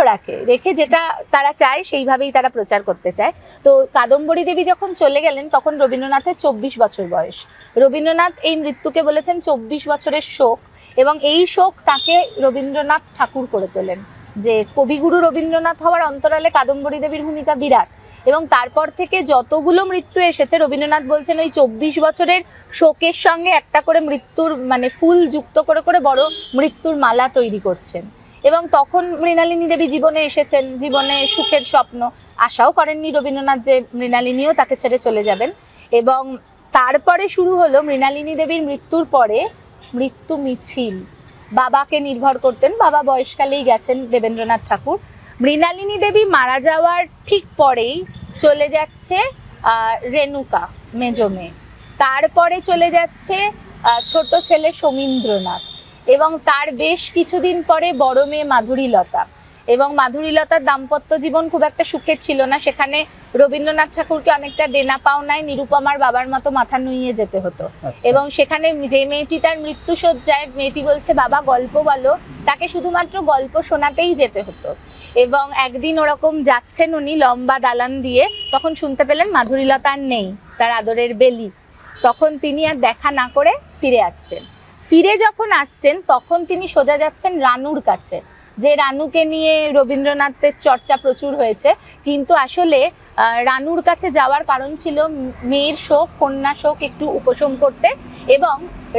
রেখে যেটা তারা চায় সেইভাবেই তারা প্রচার করতে চায়। তো কাদম্বরী দেবী যখন চলে গেলেন তখন রবীন্দ্রনাথের 24 বছর বয়স। রবীন্দ্রনাথ এই মৃত্যুকে বলেছেন 24 বছরের শোক এবং এই শোক তাকে রবীন্দ্রনাথ ঠাকুর করে তোলেন। যে কবিগুরু রবীন্দ্রনাথ হওয়ার অন্তরালে কাদম্বরী দেবীর ভূমিকা বিরাট এবং তারপর থেকে যতগুলো মৃত্যু এসেছে রবীন্দ্রনাথ বলছেন ওই 24 বছরের শোকের সঙ্গে একটা করে মৃত্যুর মানে ফুল যুক্ত করে করে বড় মৃত্যুর মালা তৈরি করছেন। এবং তখন মৃণালিনী দেবী জীবনে এসেছেন, জীবনে সুখের স্বপ্ন, আশাও করেননি রবীন্দ্রনাথ যে মৃণালিনীও তাকে ছেড়ে চলে যাবেন। এবং তারপরে শুরু হলো মৃণালিনী দেবীর মৃত্যুর পরে মৃত্যু মিছিল। বাবাকে নির্ভর করতেন, বাবা বয়সকালেই গেছেন দেবেন্দ্রনাথ ঠাকুর। মৃণালিনী দেবী মারা যাওয়ার ঠিক পরেই চলে যাচ্ছে রেণুকা মেজো মেয়ে, তারপরে চলে যাচ্ছে ছোট ছেলে সমীন্দ্রনাথ এবং তার বেশ কিছুদিন পরে বড় মেয়ে মাধুরীলতা। এবং মাধুরীলতার দাম্পত্য জীবন খুব একটা সুখের ছিল না, সেখানে রবীন্দ্রনাথ ঠাকুরকে অনেকটা দেনা পাওনায় নিরুপমার বাবার মতো মাথা নুইয়ে যেতে হতো। এবং সেখানে যে মেয়েটি তার মৃত্যুশয্যায়, মেয়েটি বলছে বাবা গল্প বলো, তাকে শুধুমাত্র গল্প শোনাতেই যেতে হতো। এবং একদিন ওরকম যাচ্ছেন উনি লম্বা দালান দিয়ে, তখন শুনতে পেলেন মাধুরীলতা আর নেই, তার আদরের বেলি। তখন তিনি আর দেখা না করে ফিরে আসছেন। ফিরে যখন আসছেন তখন তিনি সোজা যাচ্ছেন রানুর কাছে, যে রানুকে নিয়ে রবীন্দ্রনাথের চর্চা প্রচুর হয়েছে, কিন্তু আসলে রানুর কাছে যাওয়ার কারণ ছিল মেয়ের শোক, কন্যা শোক একটু উপশম করতে এবং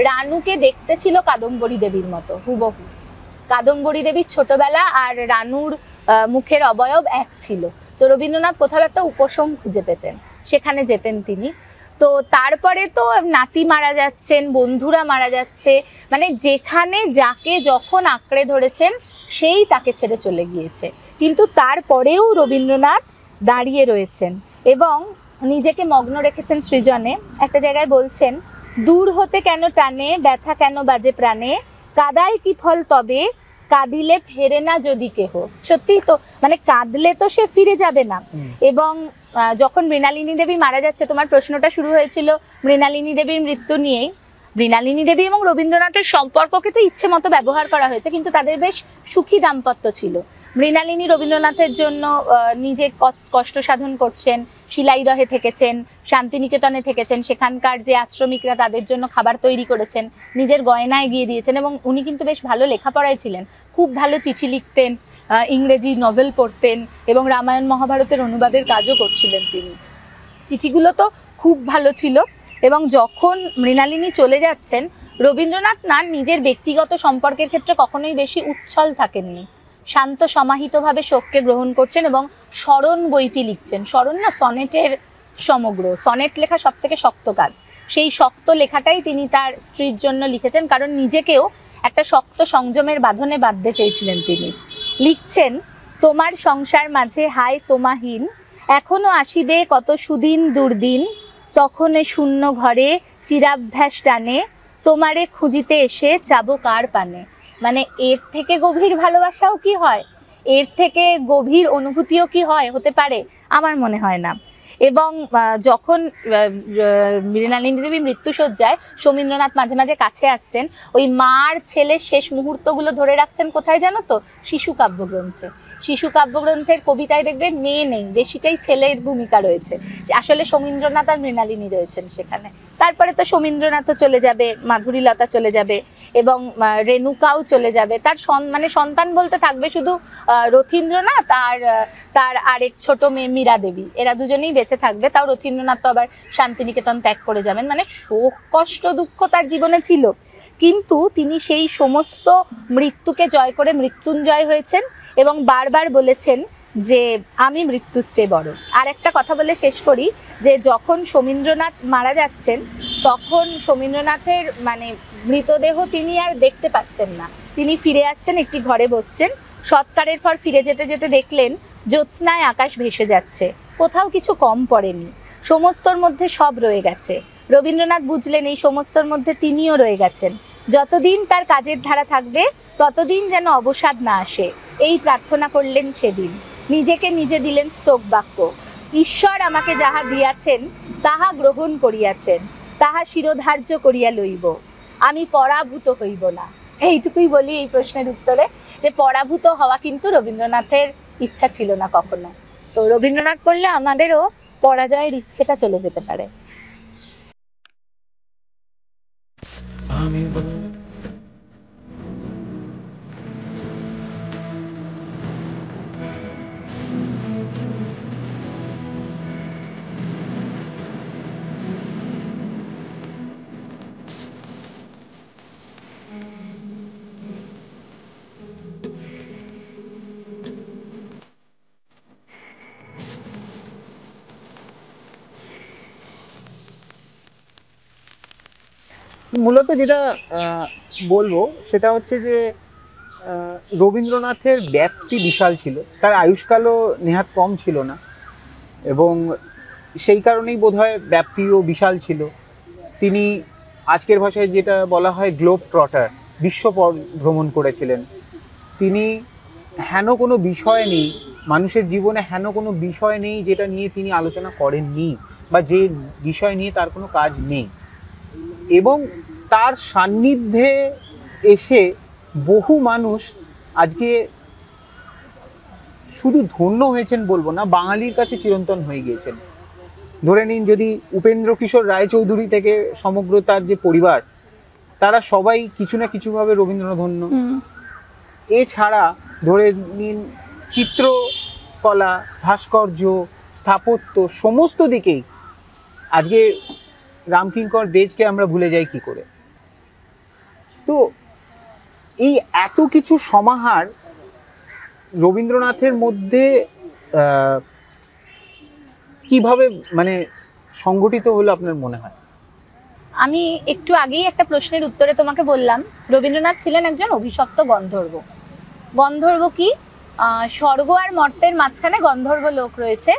রানুকে দেখতে ছিল কাদম্বরী দেবীর মতো হুবহু। কাদম্বরী দেবীর ছোটবেলা আর রানুর মুখের অবয়ব এক ছিল। তো রবীন্দ্রনাথ কোথাও একটা উপশম খুঁজে পেতেন, সেখানে যেতেন তিনি। তো তারপরে তো নাতি মারা যাচ্ছেন, বন্ধুরা মারা যাচ্ছে, মানে যেখানে যাকে যখন আঁকড়ে ধরেছেন সেই তাকে ছেড়ে চলে গিয়েছে, কিন্তু তারপরেও রবীন্দ্রনাথ দাঁড়িয়ে রয়েছেন এবং নিজেকে মগ্ন রেখেছেন সৃজনে। একটা জায়গায় বলছেন, দূর হতে কেন টানে, ব্যথা কেন বাজে প্রাণে, কাদায় কি ফল তবে, কাঁদিলে ফেরে না যদি কেহ। সত্যি তো, মানে কাঁদলে তো সে ফিরে যাবে না। এবং যখন মৃণালিনী দেবী মারা যাচ্ছে, তোমার প্রশ্নটা শুরু হয়েছিল মৃণালিনী দেবীর মৃত্যু নিয়েই। মৃণালিনী দেবী এবং রবীন্দ্রনাথের সম্পর্ককে তো ইচ্ছে মতো ব্যবহার করা হয়েছে, কিন্তু তাদের বেশ সুখী দাম্পত্য ছিল। মৃণালিনী রবীন্দ্রনাথের জন্য নিজে কষ্ট সাধন করছেন, শিলাইদহে থেকেছেন, শান্তিনিকেতনে থেকেছেন, সেখানকার যে আশ্রমিকরা তাদের জন্য খাবার তৈরি করেছেন, নিজের গয়না এগিয়ে দিয়েছেন। এবং উনি কিন্তু বেশ ভালো লেখাপড়ায় ছিলেন, খুব ভালো চিঠি লিখতেন, ইংরেজি নভেল পড়তেন এবং রামায়ণ মহাভারতের অনুবাদের কাজও করছিলেন তিনি। চিঠিগুলো তো খুব ভালো ছিল। এবং যখন মৃণালিনী চলে যাচ্ছেন, রবীন্দ্রনাথ না নিজের ব্যক্তিগত সম্পর্কের ক্ষেত্রে কখনোই বেশি উচ্ছল থাকেননি। শান্ত সমাহিতভাবে শোককে গ্রহণ করছেন এবং স্মরণ বইটি লিখছেন। স্মরণ না, সনেটের সমগ্র। সনেট লেখা সব থেকে শক্ত কাজ। সেই শক্ত লেখাটাই তিনি তার স্ত্রীর জন্য লিখেছেন, কারণ নিজেকেও একটা শক্ত সংযমের বাঁধনে বাঁধতে চেয়েছিলেন। তিনি লিখছেন, তোমার সংসার মাঝে হায় তোমাহীন, এখনো আসিবে কত সুদিন দুর্দিন, তখন শূন্য ঘরে চিরাভ্যাস টানে, তোমারে খুঁজিতে এসে চাবো কার পানে। মানে এর থেকে গভীর ভালোবাসাও কি হয়, এর থেকে গভীর অনুভূতিও কি হয়, হতে পারে? আমার মনে হয় না। এবং যখন মৃণালিনী দেবী মৃত্যুশয্যায় সৌমিন্দ্রনাথ মাঝে মাঝে কাছে আসছেন, ওই মার ছেলের শেষ মুহূর্তগুলো ধরে রাখছেন কোথায় জানো তো? শিশু কাব্যগ্রন্থে। শিশু কাব্যগ্রন্থের কবিতায় দেখবে মেয়ে নেই, বেশিটাই ছেলের ভূমিকা রয়েছে। আসলে সৌমিন্দ্রনাথ আর মৃণালিনী রয়েছেন সেখানে। তারপরে তো সৌমিন্দ্রনাথও চলে যাবে, মাধুরীলতা চলে যাবে এবং রেণুকাও চলে যাবে। তার মানে সন্তান বলতে থাকবে শুধু রথীন্দ্রনাথ আর তার আরেক ছোট মেয়ে মীরা দেবী, এরা দুজনেই বেঁচে থাকবে। তাও রথীন্দ্রনাথ তো আবার শান্তিনিকেতন ত্যাগ করে যাবেন। মানে শোক কষ্ট দুঃখ তার জীবনে ছিল, কিন্তু তিনি সেই সমস্ত মৃত্যুকে জয় করে মৃত্যুঞ্জয় হয়েছেন এবং বারবার বলেছেন যে আমি মৃত্যুর চেয়ে বড়। আর একটা কথা বলে শেষ করি, যে যখন সৌমিন্দ্রনাথ মারা যাচ্ছেন তখন সৌমিন্দ্রনাথের মানে মৃতদেহ তিনি আর দেখতে পাচ্ছেন না। তিনি ফিরে আসছেন, একটি ঘরে বসছেন। সৎকারের পর ফিরে যেতে যেতে দেখলেন জ্যোৎস্নায় আকাশ ভেসে যাচ্ছে, কোথাও কিছু কম পড়েনি, সমস্তর মধ্যে সব রয়ে গেছে। রবীন্দ্রনাথ বুঝলেন এই সমস্তর মধ্যে তিনিও রয়ে গেছেন। যতদিন তার কাজের ধারা থাকবে ততদিন যেন অবসাদ না আসে, এই প্রার্থনা করলেন সেদিন। নিজেকে নিজে দিলেন স্তব বাক্য, ঈশ্বর আমাকে যাহা দিয়াছেন তাহা গ্রহণ করিয়াছেন, তাহা শিরোধার্য করিয়া লইব, আমি পরাভূত হইব না। এইটুকুই বলি এই প্রশ্নের উত্তরে, যে পরাভূত হওয়া কিন্তু রবীন্দ্রনাথের ইচ্ছা ছিল না কখনো। তো রবীন্দ্রনাথ পড়লে আমাদেরও পরাজয়ের ইচ্ছেটা চলে যেতে পারে। মূলত যেটা বলবো সেটা হচ্ছে যে রবীন্দ্রনাথের ব্যাপ্তি বিশাল ছিল, তার আয়ুষ্কালও নেহাত কম ছিল না, এবং সেই কারণেই বোধহয় ব্যাপ্তিও বিশাল ছিল। তিনি আজকের ভাষায় যেটা বলা হয় গ্লোব ট্রটার, বিশ্ব ভ্রমণ করেছিলেন। তিনি হেন কোনো বিষয় নেই, মানুষের জীবনে হেন কোনো বিষয় নেই যেটা নিয়ে তিনি আলোচনা করেননি, বা যে বিষয় নিয়ে তার কোনো কাজ নেই। এবং তার সান্নিধ্যে এসে বহু মানুষ আজকে শুধু ধন্য হয়েছেন বলবো না, বাঙালির কাছে চিরন্তন হয়ে গিয়েছেন। ধরে নিন, যদি উপেন্দ্র কিশোর রায়চৌধুরী থেকে সমগ্র তার যে পরিবার, তারা সবাই কিছু না কিছুভাবে রবীন্দ্রনাথ ধন্য। এছাড়া ধরে নিন চিত্রকলা, ভাস্কর্য, স্থাপত্য, সমস্ত দিকেই আজকে রামকিঙ্কর বেজকে আমরা ভুলে যাই কি করে? তো এই এত কিছু সমাহার রবীন্দ্রনাথের মধ্যে কিভাবে মানে সংগঠিত হলো আপনার মনে হয়? আমি একটু আগেই একটা প্রশ্নের উত্তরে তোমাকে বললাম, রবীন্দ্রনাথ ছিলেন একজন অভিশপ্ত গন্ধর্ব। গন্ধর্ব কি? স্বর্গ আর মর্তের মাঝখানে গন্ধর্ব লোক রয়েছে,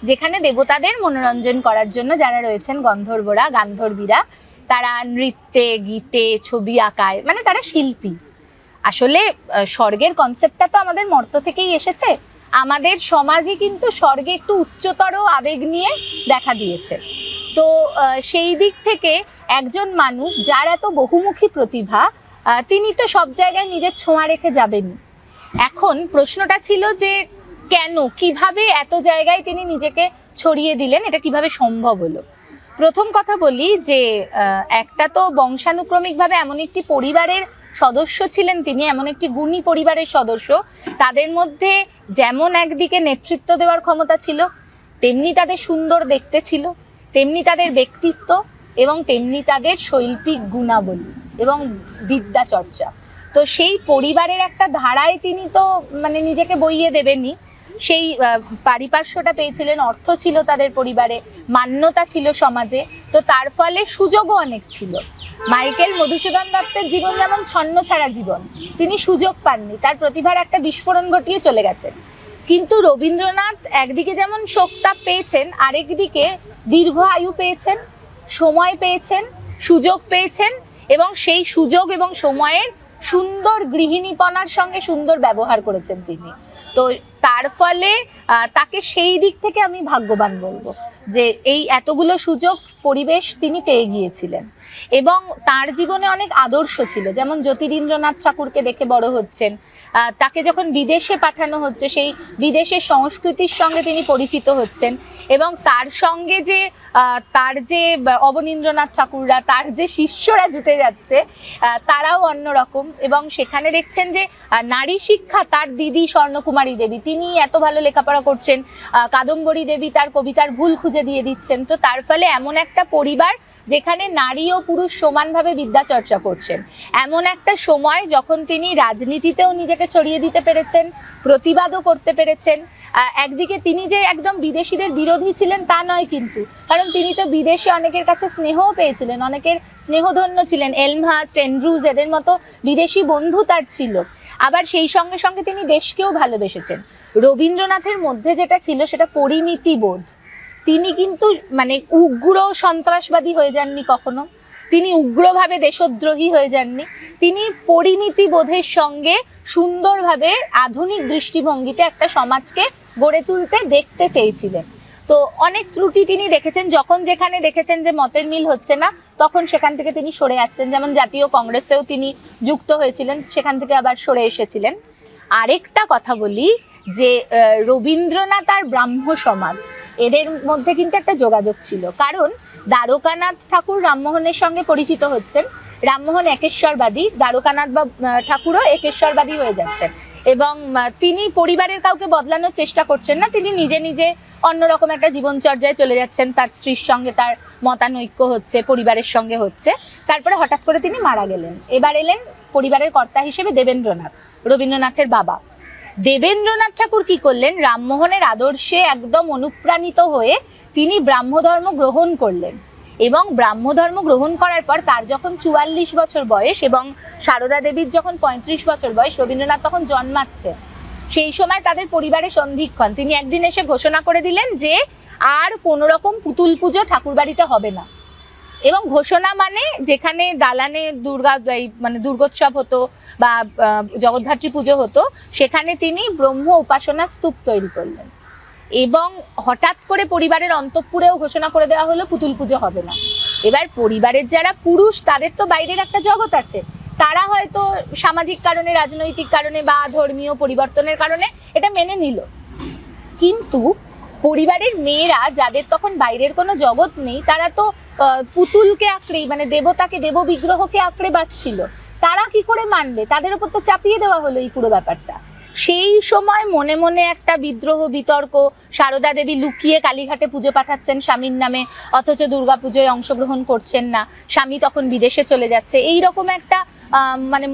যেখানে দেবতাদের মনোরঞ্জন করার জন্য যারা রয়েছেন গন্ধর্বরা, গান্ধর্বীরা, তারা নৃত্যে, গীতে, ছবি আঁকায়, মানে তারা শিল্পী। আসলে স্বর্গের কনসেপ্টটা তো আমাদের মর্ত থেকেই এসেছে। আমাদের সমাজই কিন্তু স্বর্গে একটু উচ্চতর আবেগ নিয়ে দেখা দিয়েছে। তো সেই দিক থেকে একজন মানুষ যার এত বহুমুখী প্রতিভা, তিনি তো সব জায়গায় নিজের ছোঁয়া রেখে যাবেন। এখন প্রশ্নটা ছিল যে কেন, কিভাবে এত জায়গায় তিনি নিজেকে ছড়িয়ে দিলেন, এটা কিভাবে সম্ভব হলো? প্রথম কথা বলি যে একটা তো বংশানুক্রমিকভাবে এমন একটি পরিবারের সদস্য ছিলেন তিনি, এমন একটি গুণী পরিবারের সদস্য, তাদের মধ্যে যেমন একদিকে নেতৃত্ব দেওয়ার ক্ষমতা ছিল, তেমনি তাদের সুন্দর দেখতে ছিল, তেমনি তাদের ব্যক্তিত্ব, এবং তেমনি তাদের শৈল্পিক গুণাবলী এবং বিদ্যা চর্চা। তো সেই পরিবারের একটা ধারায় তিনি তো মানে নিজেকে বইয়ে দেবেনই, সেই পারিপার্শ্বটা পেয়েছিলেন, অর্থ ছিল তাদের পরিবারে, মান্যতা ছিল সমাজে, তো তার ফলে সুযোগও অনেক ছিল। মাইকেল মধুসূদন দত্তের জীবন যেমন ছন্ন ছাড়া জীবন, তিনি সুযোগ পাননি, তার প্রতিভার একটা বিস্ফোরণ ঘটিয়ে চলে গেছেন। কিন্তু রবীন্দ্রনাথ একদিকে যেমন শোকতাপ পেয়েছেন, আরেকদিকে দীর্ঘ আয়ু পেয়েছেন, সময় পেয়েছেন, সুযোগ পেয়েছেন, এবং সেই সুযোগ এবং সময়ের সুন্দর গৃহিণীপনার সঙ্গে সুন্দর ব্যবহার করেছেন তিনি। তো তার ফলে তাকে সেই দিক থেকে আমি ভাগ্যবান বলবো যে এই এতগুলো সুযোগ পরিবেশ তিনি পেয়ে গিয়েছিলেন। এবং তার জীবনে অনেক আদর্শ ছিল, যেমন জ্যোতিরিন্দ্রনাথ ঠাকুরকে দেখে বড় হচ্ছেন, তাকে যখন বিদেশে পাঠানো হচ্ছে সেই বিদেশের সংস্কৃতির সঙ্গে তিনি পরিচিত হচ্ছেন, এবং তার সঙ্গে যে তার যে অবনীন্দ্রনাথ ঠাকুররা, তার যে শিষ্যরা জুটে যাচ্ছে তারাও অন্যরকম। এবং সেখানে দেখছেন যে নারী শিক্ষা, তার দিদি স্বর্ণকুমারী দেবী তিনি এত ভালো লেখাপড়া করছেন, কাদম্বরী দেবী তার কবিতার ভুল খুঁজে দিয়ে দিচ্ছেন। তো তার ফলে এমন একটা পরিবার যেখানে নারী ও পুরুষ সমানভাবে বিদ্যা চর্চা করছেন, এমন একটা সময় যখন তিনি রাজনীতিতেও নিজেকে ছড়িয়ে দিতে পেরেছেন, প্রতিবাদও করতে পেরেছেন। একদিকে তিনি যে একদম বিদেশিদের বিরোধী ছিলেন তা নয়, কিন্তু কারণ তিনি তো বিদেশে অনেকের কাছে স্নেহও পেয়েছিলেন, অনেকের স্নেহধন্য ছিলেন, এলমহার্স্ট, এন্ড্রুজ এদের মতো বিদেশি বন্ধু তার ছিল। আবার সেই সঙ্গে সঙ্গে তিনি দেশকেও ভালোবেসেছেন। রবীন্দ্রনাথের মধ্যে যেটা ছিল সেটা পরিমিতি বোধ। তিনি কিন্তু মানে উগ্র সন্ত্রাসবাদী হয়ে যাননি কখনো, তিনি উগ্রভাবে দেশদ্রোহী হয়ে যাননি, তিনি পরিমিতি বোধের সঙ্গে সুন্দরভাবে আধুনিক দৃষ্টিভঙ্গিতে একটা সমাজকে গড়ে তুলতে দেখতে চেয়েছিলেন। তো অনেক ত্রুটি তিনি দেখেছেন, যখন যেখানে দেখেছেন যে মতের মিল হচ্ছে না তখন সেখান থেকে তিনি সরে আসছেন, যেমন জাতীয় কংগ্রেসেও তিনি যুক্ত হয়েছিলেন, সেখান থেকে আবার সরে এসেছিলেন। আরেকটা কথা বলি যে রবীন্দ্রনাথ আর ব্রাহ্ম সমাজ এদের মধ্যে কিন্তু একটা যোগাযোগ ছিল, কারণ দ্বারকানাথ ঠাকুর রামমোহনের সঙ্গে পরিচিত হচ্ছেন, রামমোহন একেশ্বরবাদী, দ্বারকানাথ বা ঠাকুরও একেশ্বরবাদী হয়ে যাচ্ছেন, এবং তিনি পরিবারের কাউকে বদলানোর চেষ্টা করছেন না, তিনি নিজে নিজে অন্যরকম একটা জীবনচর্যায় চলে যাচ্ছেন, তার স্ত্রীর সঙ্গে তার মতানৈক্য হচ্ছে, পরিবারের সঙ্গে হচ্ছে। তারপরে হঠাৎ করে তিনি মারা গেলেন। এবার এলেন পরিবারের কর্তা হিসেবে দেবেন্দ্রনাথ, রবীন্দ্রনাথের বাবা। দেবেন্দ্রনাথ ঠাকুর কি করলেন, রামমোহনের আদর্শে একদম অনুপ্রাণিত হয়ে তিনি ব্রাহ্মধর্ম গ্রহণ করলেন, এবং ব্রাহ্মধর্ম গ্রহণ করার পর তার যখন 44 বছর বয়স এবং সারদা দেবীর যখন 35 বছর বয়স, রবীন্দ্রনাথ তখন জন্মাচ্ছে, সেই সময় তাদের পরিবারে সন্ধিক্ষণ। তিনি একদিন এসে ঘোষণা করে দিলেন যে আর কোনো রকম পুতুল পুজো ঠাকুর বাড়িতে হবে না, এবং ঘোষণা মানে যেখানে দালানে মানে দুর্গোৎসব হতো বা জগদ্ধাত্রী পুজো হতো, সেখানে তিনি ব্রহ্ম উপাসনা স্তূপ তৈরি করলেন, এবং হঠাৎ করে পরিবারের অন্তঃপুরেও ঘোষণা করে দেওয়া হলো পুতুল পুজো হবে না। এবার পরিবারের যারা পুরুষ তাদের তো বাইরের একটা জগৎ আছে, তারা হয়তো সামাজিক কারণে, রাজনৈতিক কারণে বা ধর্মীয় পরিবর্তনের কারণে এটা মেনে নিল, কিন্তু পরিবারের মেয়েরা যাদের তখন বাইরের কোনো জগৎ নেই, তারা তো পুতুলকে আঁকড়েই মানে দেবতাকে, দেব বিগ্রহকে আঁকড়ে বাঁচছিল, তারা কি করে মানবে? তাদের উপর তো চাপিয়ে দেওয়া হলো এই পুরো ব্যাপারটা। সেই সময় মনে মনে একটা বিদ্রোহ, বিতর্ক, সারদা দেবী লুকিয়ে কালীঘাটে পুজো পাঠাচ্ছেন স্বামীর নামে, অথচ দুর্গাপুজোয় অংশগ্রহণ করছেন না, স্বামী তখন বিদেশে চলে যাচ্ছে, এইরকম একটা মানে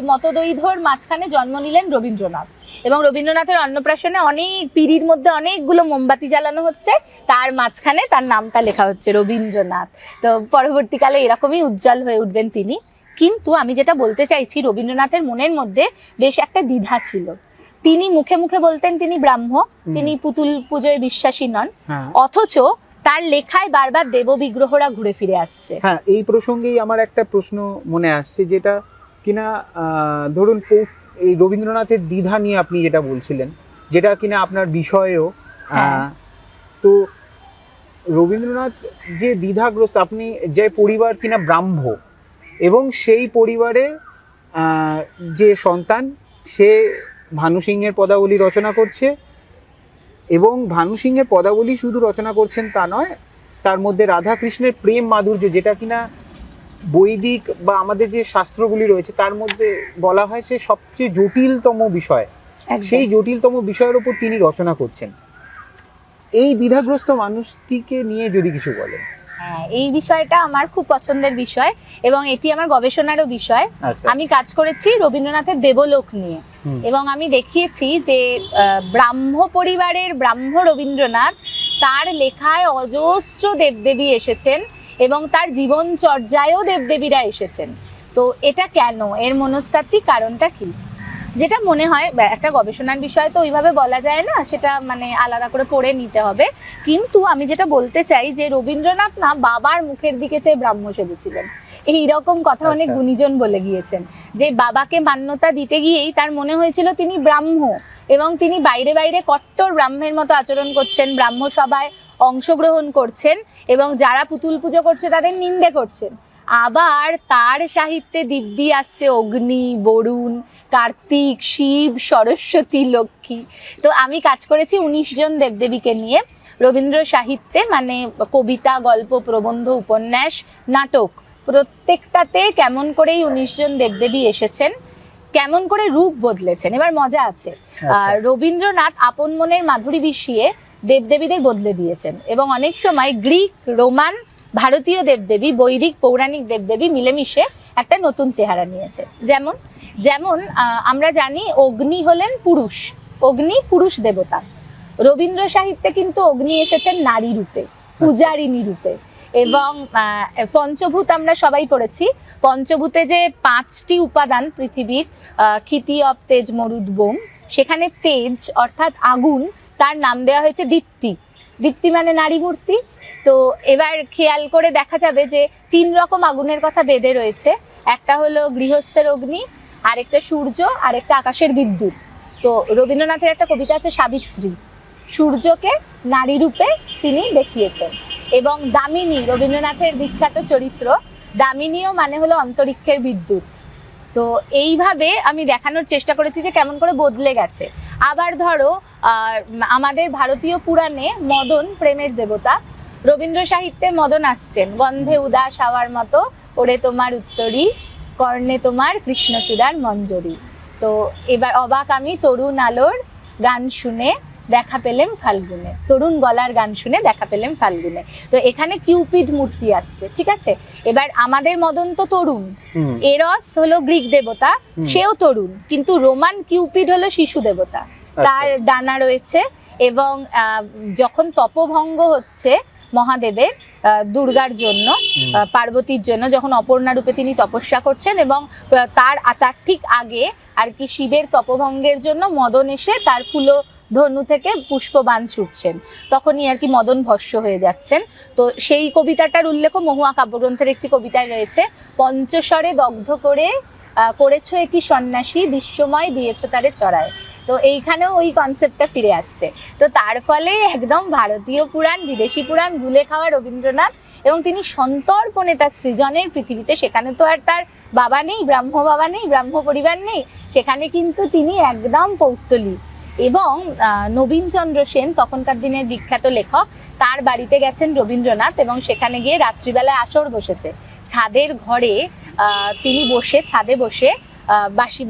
মতদ্বৈধর মাঝখানে জন্ম নিলেন রবীন্দ্রনাথ। এবং রবীন্দ্রনাথের অন্নপ্রাশনে অনেক পিঁড়ির মধ্যে অনেকগুলো মোমবাতি জ্বালানো হচ্ছে, তার মাঝখানে তার নামটা লেখা হচ্ছে রবীন্দ্রনাথ। তো পরবর্তীকালে এরকমই উজ্জ্বল হয়ে উঠবেন তিনি। কিন্তু আমি যেটা বলতে চাইছি, রবীন্দ্রনাথের মনের মধ্যে বেশ একটা দ্বিধা ছিল। তিনি মুখে মুখে বলতেন তিনি ব্রাহ্ম, তিনি পুতুল পুজোয় বিশ্বাসী নন, অথচ তার লেখায় বারবার দেব বিগ্রহরা ঘুরে ফিরে আসছে। হ্যাঁ, এই প্রসঙ্গেই আমার একটা প্রশ্ন মনে আসছে, যেটা কিনা ধরুন এই রবীন্দ্রনাথের দ্বিধা নিয়ে আপনি যেটা বলছিলেন, যেটা কিনা আপনার বিষয়েও, তো রবীন্দ্রনাথ যে দ্বিধাগ্রস্ত, আপনি যে পরিবার কিনা ব্রাহ্ম এবং সেই পরিবারে যে সন্তান সে ভানু সিংহের পদাবলী রচনা করছে, এবং ভানু সিংহের পদাবলী শুধু রচনা করছেন তা নয়, তার মধ্যে রাধাকৃষ্ণের প্রেম মাধুর্য, যেটা কিনা বৈদিক বা আমাদের যে শাস্ত্রগুলি রয়েছে তার মধ্যে বলা হয় সে সবচেয়ে জটিলতম বিষয়, সেই জটিলতম বিষয়ের উপর তিনি রচনা করছেন। এই দ্বিধাগ্রস্ত মানুষটিকে নিয়ে যদি কিছু বলেন। হ্যাঁ, এই বিষয়টা আমার খুব পছন্দের বিষয় এবং এটি আমার গবেষণারও বিষয়। আমি কাজ করেছি রবীন্দ্রনাথের দেবলোক নিয়ে এবং আমি দেখিয়েছি যে ব্রাহ্ম পরিবারের ব্রাহ্ম রবীন্দ্রনাথ, তার লেখায় অজস্র দেবদেবী এসেছেন এবং তার জীবনচর্যায়ও দেবদেবীরা এসেছেন। তো এটা কেন, এর মনস্তাত্ত্বিক কারণটা কি, যেটা মনে হয় একটা গবেষণার বিষয় তো ওইভাবে বলা যায় না, সেটা মানে আলাদা করে পড়ে নিতে হবে। কিন্তু আমি যেটা বলতে চাই যে রবীন্দ্রনাথ না বাবার মুখের দিকে চেয়ে ব্রাহ্ম সেজেছিলেন, এইরকম কথা অনেক গুণীজন বলে গিয়েছেন যে বাবাকে মান্যতা দিতে গিয়েই তার মনে হয়েছিল তিনি ব্রাহ্ম এবং তিনি বাইরে বাইরে কট্টর ব্রাহ্মের মতো আচরণ করছেন, ব্রাহ্ম সভায় অংশগ্রহণ করছেন এবং যারা পুতুল পুজো করছে তাদের নিন্দে করছেন। আবার তার সাহিত্যে দিব্যি আসছে অগ্নি, বরুণ, কার্তিক, শিব, সরস্বতী, লক্ষ্মী। তো আমি কাজ করেছি 19 জন দেবদেবীকে নিয়ে রবীন্দ্র সাহিত্যে, মানে কবিতা, গল্প, প্রবন্ধ, উপন্যাস, নাটক, প্রত্যেকটাতে কেমন করে 19 জন দেবদেবী এসেছেন, কেমন করে রূপ বদলেছেন। এবার মজা আছে, রবীন্দ্রনাথ আপন মনের মাধুরী বিষিয়ে দেবদেবীদের বদলে দিয়েছেন এবং অনেক সময় গ্রিক, রোমান, ভারতীয় দেবদেবী, বৈদিক, পৌরাণিক দেবদেবী মিলেমিশে একটা নতুন চেহারা নিয়েছে। যেমন যেমন আমরা জানি অগ্নি হলেন পুরুষ, অগ্নি পুরুষ দেবতা। রবীন্দ্র সাহিত্যে কিন্তু অগ্নি এসেছেন নারী রূপে, পূজারিণী রূপে। এবং পঞ্চভূত আমরা সবাই পড়েছি, পঞ্চভূতে যে 5টি উপাদান পৃথিবীর, ক্ষিতি, অপ, তেজ, মরুদ, বোম, সেখানে তেজ অর্থাৎ আগুন, তার নাম দেওয়া হয়েছে দীপ্তি। দীপ্তি মানে নারী মূর্তি। তো এবার খেয়াল করে দেখা যাবে যে 3 রকম আগুনের কথা বেদে রয়েছে, একটা হলো গৃহস্থের অগ্নি, আরেকটা সূর্য, আরেকটা আকাশের বিদ্যুৎ। তো রবীন্দ্রনাথের একটা কবিতা আছে সাবিত্রী, সূর্যকে নারী রূপে তিনি দেখিয়েছেন। এবং দামিনী, রবীন্দ্রনাথের বিখ্যাত চরিত্র, দামিনীও মানে হলো অন্তরিক্ষের বিদ্যুৎ। তো এইভাবে আমি দেখানোর চেষ্টা করেছি যে কেমন করে বদলে গেছে। আবার ধরো আমাদের ভারতীয় পুরাণে মদন প্রেমের দেবতা, রবীন্দ্র সাহিত্যে মদন আসছেন গন্ধে উদাস হওয়ার মতো, ওরে তোমার উত্তরী, কর্ণে তোমার কৃষ্ণচূড়ার মঞ্জরি। তো এবার অবাক আমি তরুণ আলোর গান শুনে দেখা পেলেম ফাল্গুনে, তরুণ গলার গান শুনে দেখা পেলেম ফাল্গুনে। তো এখানে কিউপিড মূর্তি আসছে, ঠিক আছে। এবার আমাদের মদন তো তরুণ, এরস হলো গ্রিক দেবতা, সেও তরুণ, কিন্তু রোমান কিউপিড হলো শিশু দেবতা, তার ডানা রয়েছে। এবং যখন তপভঙ্গ হচ্ছে মহাদেবের, দুর্গার জন্য, পার্বতীর জন্য, যখন অপর্ণা রূপে তিনি তপস্যা করছেন এবং তার ঠিক আগে আর কি শিবের তপভঙ্গের জন্য মদন এসে তার ফুলো ধনু থেকে পুষ্পবাণ ছুটছেন, তখনই আর কি মদন ভস্য হয়ে যাচ্ছেন। তো সেই কবিতাটার উল্লেখ মহুয়া কাব্যগ্রন্থের একটি কবিতায় রয়েছে, পঞ্চস্বরে দগ্ধ করে করেছো একই সন্ন্যাসী, বিশ্বময় দিয়েছো তারে চড়ায়। তো এইখানেও ওই কনসেপ্টটা ফিরে আসছে। তো তার ফলে একদম ভারতীয় পুরাণ, বিদেশি পুরাণ গুলে খাওয়া রবীন্দ্রনাথ, এবং তিনি সন্তর্পণে তার সৃজনের পৃথিবীতে, সেখানে তো আর তার বাবা নেই, ব্রাহ্ম বাবা নেই, ব্রাহ্ম পরিবার নেই, সেখানে কিন্তু তিনি একদম পৌত্তলিক। এবং নবীনচন্দ্র সেন, তখনকার দিনের বিখ্যাত লেখক, তার বাড়িতে গেছেন রবীন্দ্রনাথ এবং সেখানে গিয়ে রাত্রিবেলায় আসর বসেছে, ছাদের ঘরে তিনি বসে, ছাদে বসে বাঁশি